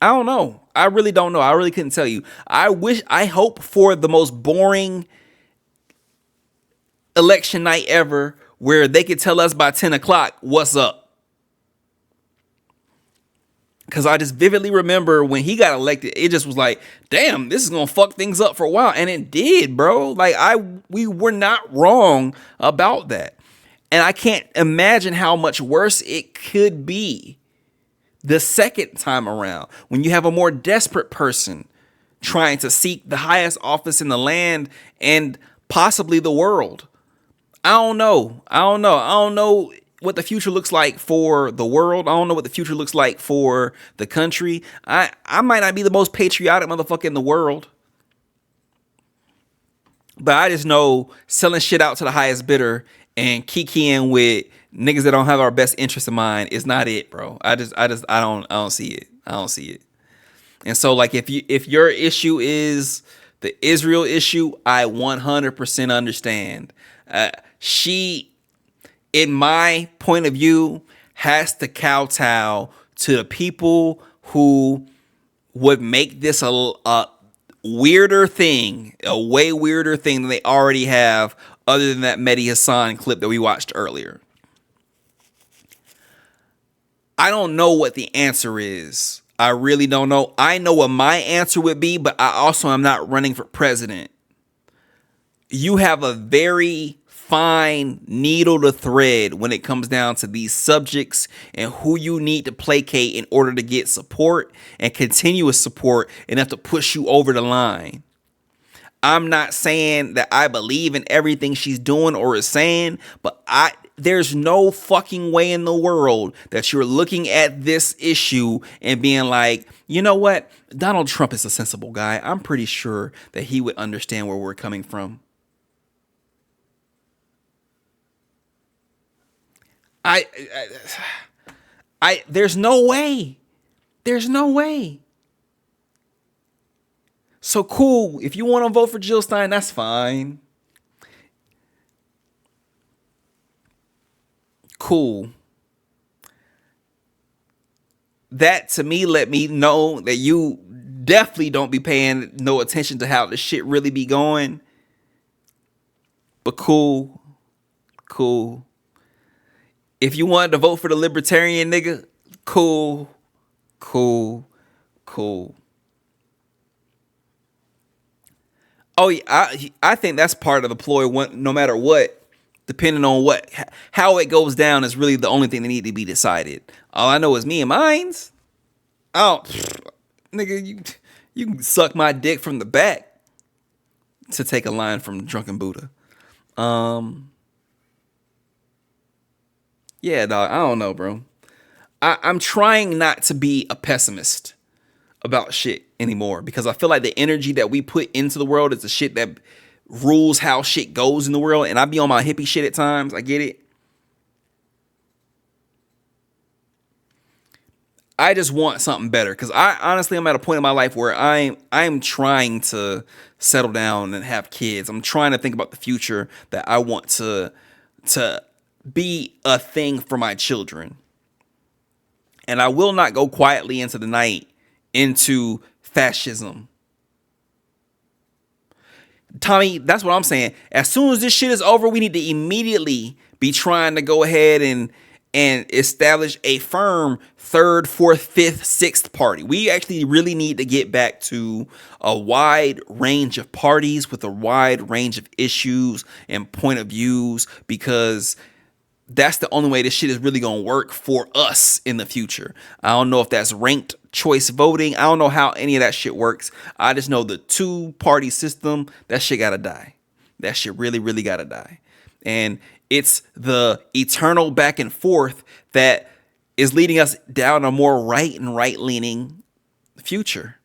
I don't know. I really don't know. I really couldn't tell you. I hope for the most boring election night ever where they could tell us by 10 o'clock what's up. Because I just vividly remember when he got elected, it just was like, damn, this is going to fuck things up for a while. And it did, bro. Like, we were not wrong about that. And I can't imagine how much worse it could be the second time around when you have a more desperate person trying to seek the highest office in the land and possibly the world. I don't know. I don't know what the future looks like for the world. I don't know what the future looks like for the country. I might not be the most patriotic motherfucker in the world, but I just know selling shit out to the highest bidder and kikiing with niggas that don't have our best interest in mind is not it, bro. I don't see it. I don't see it. And so, like, if your issue is the Israel issue, I 100% understand. She, in my point of view, has to kowtow to the people who would make this a weirder thing, a way weirder thing than they already have, other than that Mehdi Hassan clip that we watched earlier. I don't know what the answer is. I really don't know. I know what my answer would be, but I also am not running for president. You have a very fine needle to thread when it comes down to these subjects and who you need to placate in order to get support and continuous support enough to push you over the line. I'm not saying that I believe in everything she's doing or is saying, but there's no fucking way in the world that you're looking at this issue and being like, you know what? Donald Trump is a sensible guy. I'm pretty sure that he would understand where we're coming from. There's no way. There's no way. So cool. If you want to vote for Jill Stein, that's fine. Cool. That to me let me know that you definitely don't be paying no attention to how the shit really be going. But cool. Cool. If you wanted to vote for the libertarian nigga, cool. Cool. Cool. Oh, yeah, I think that's part of the ploy. No matter what, depending on how it goes down is really the only thing that need to be decided. All I know is me and mines. Oh, nigga, you can suck my dick from the back, to take a line from Drunken Buddha. Yeah, dog. I don't know, bro. I'm trying not to be a pessimist about shit anymore because I feel like the energy that we put into the world is the shit that rules how shit goes in the world. And I be on my hippie shit at times. I get it. I just want something better because I'm at a point in my life where I'm trying to settle down and have kids. I'm trying to think about the future that I want to be a thing for my children. And I will not go quietly into the night into fascism. Tommy, that's what I'm saying. As soon as this shit is over, we need to immediately be trying to go ahead and establish a firm third, fourth, fifth, sixth party. We actually really need to get back to a wide range of parties with a wide range of issues and point of views, because that's the only way this shit is really going to work for us in the future. I don't know if that's ranked choice voting. I don't know how any of that shit works. I just know the two-party system, that shit got to die. That shit really, really got to die. And it's the eternal back and forth that is leading us down a more right and right-leaning future.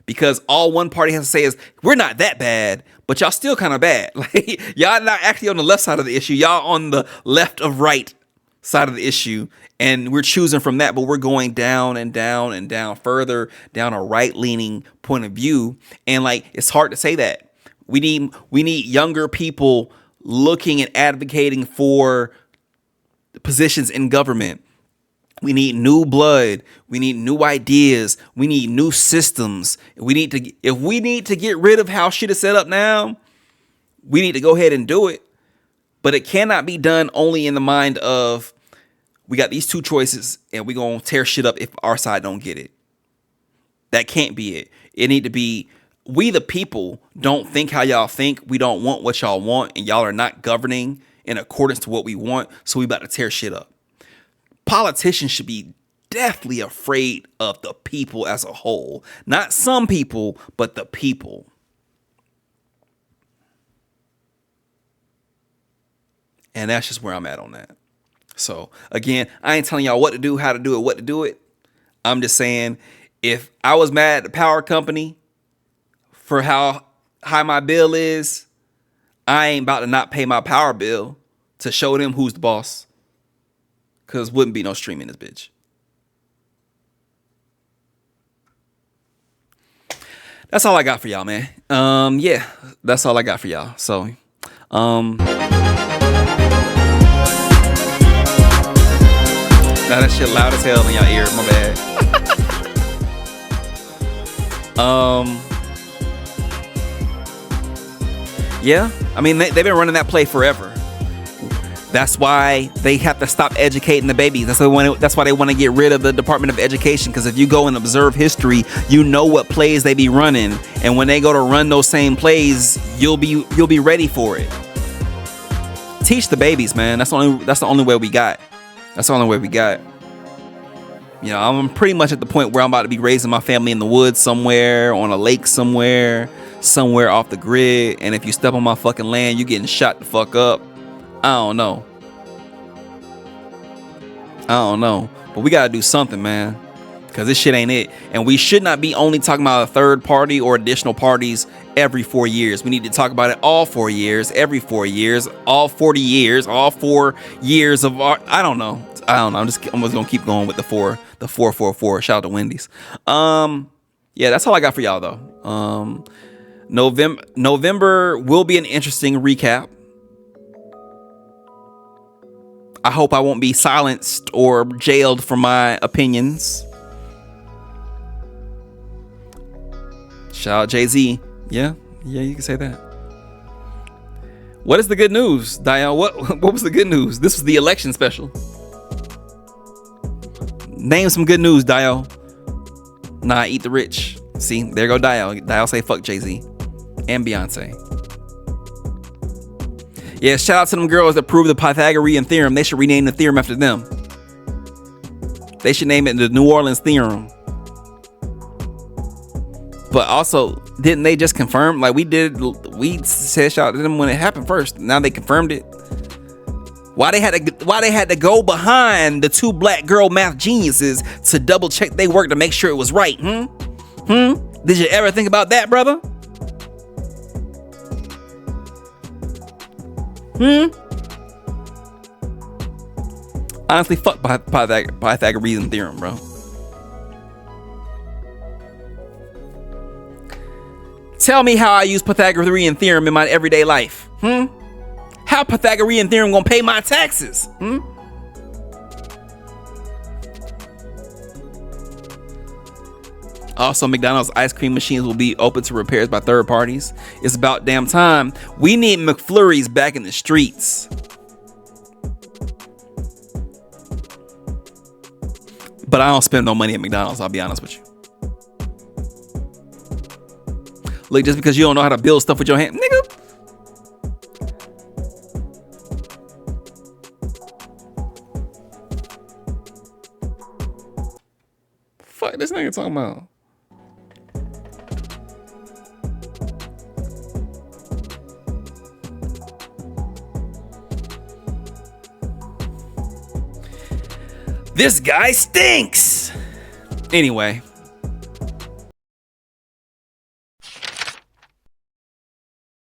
Because all one party has to say is, we're not that bad, but y'all still kind of bad. Like, y'all not actually on the left side of the issue. Y'all on the left of right side of the issue. And we're choosing from that, but we're going down and down and down, further down a right-leaning point of view. And like, it's hard to say that. We need younger people looking and advocating for positions in government. We need new blood. We need new ideas. We need new systems. If we need to get rid of how shit is set up now, we need to go ahead and do it. But it cannot be done only in the mind of, we got these two choices and we're going to tear shit up if our side don't get it. That can't be it. It need to be, we the people don't think how y'all think. We don't want what y'all want, and y'all are not governing in accordance to what we want. So we about to tear shit up. Politicians should be deathly afraid of the people as a whole. Not some people, but the people. And that's just where I'm at on that. So again, I ain't telling y'all what to do, how to do it, what to do it. I'm just saying, if I was mad at the power company for how high my bill is, I ain't about to not pay my power bill to show them who's the boss. Because wouldn't be no streaming this bitch. That's all I got for y'all, man. Yeah, that's all I got for y'all. So, now that shit loud as hell in y'all ears, my bad. Yeah, I mean, they've been running that play forever. That's why they have to stop educating the babies. That's why they want to get rid of the Department of Education. Because if you go and observe history, you know what plays they be running, and when they go to run those same plays, you'll be ready for it. Teach the babies, man. That's the only way we got. That's the only way we got. You know, I'm pretty much at the point where I'm about to be raising my family in the woods somewhere, on a lake somewhere off the grid. And if you step on my fucking land, you getting shot the fuck up. I don't know. But we gotta do something, man. Because this shit ain't it. And we should not be only talking about a third party or additional parties every 4 years. We need to talk about it all 4 years, every 4 years, all 40 years, all 4 years of our, I don't know. I'm just gonna keep going with the 444. Shout out to Wendy's. Yeah, that's all I got for y'all though. November will be an interesting recap. I hope I won't be silenced or jailed for my opinions. Shout out Jay-Z. Yeah, you can say that. What is the good news, Diane? What was the good news? This was the election special. Name some good news, Dio. Nah, eat the rich. See, there go Dio. Dio say fuck Jay-Z and Beyonce. Yeah, shout out to them girls that proved the Pythagorean theorem. They should rename the theorem after them. They should name it the New Orleans theorem. But also, didn't they just confirm? Like we said shout out to them when it happened first. Now they confirmed it. Why they had to go behind the two black girl math geniuses to double check their work to make sure it was right? Did you ever think about that, brother? Honestly, fuck Pythagorean theorem, bro. Tell me how I use Pythagorean theorem in my everyday life. How Pythagorean theorem gonna pay my taxes? Also, McDonald's ice cream machines will be open to repairs by third parties. It's about damn time. We need McFlurries back in the streets. But I don't spend no money at McDonald's, I'll be honest with you. Look, just because you don't know how to build stuff with your hand, nigga. Fuck this nigga talking about. This guy stinks. Anyway,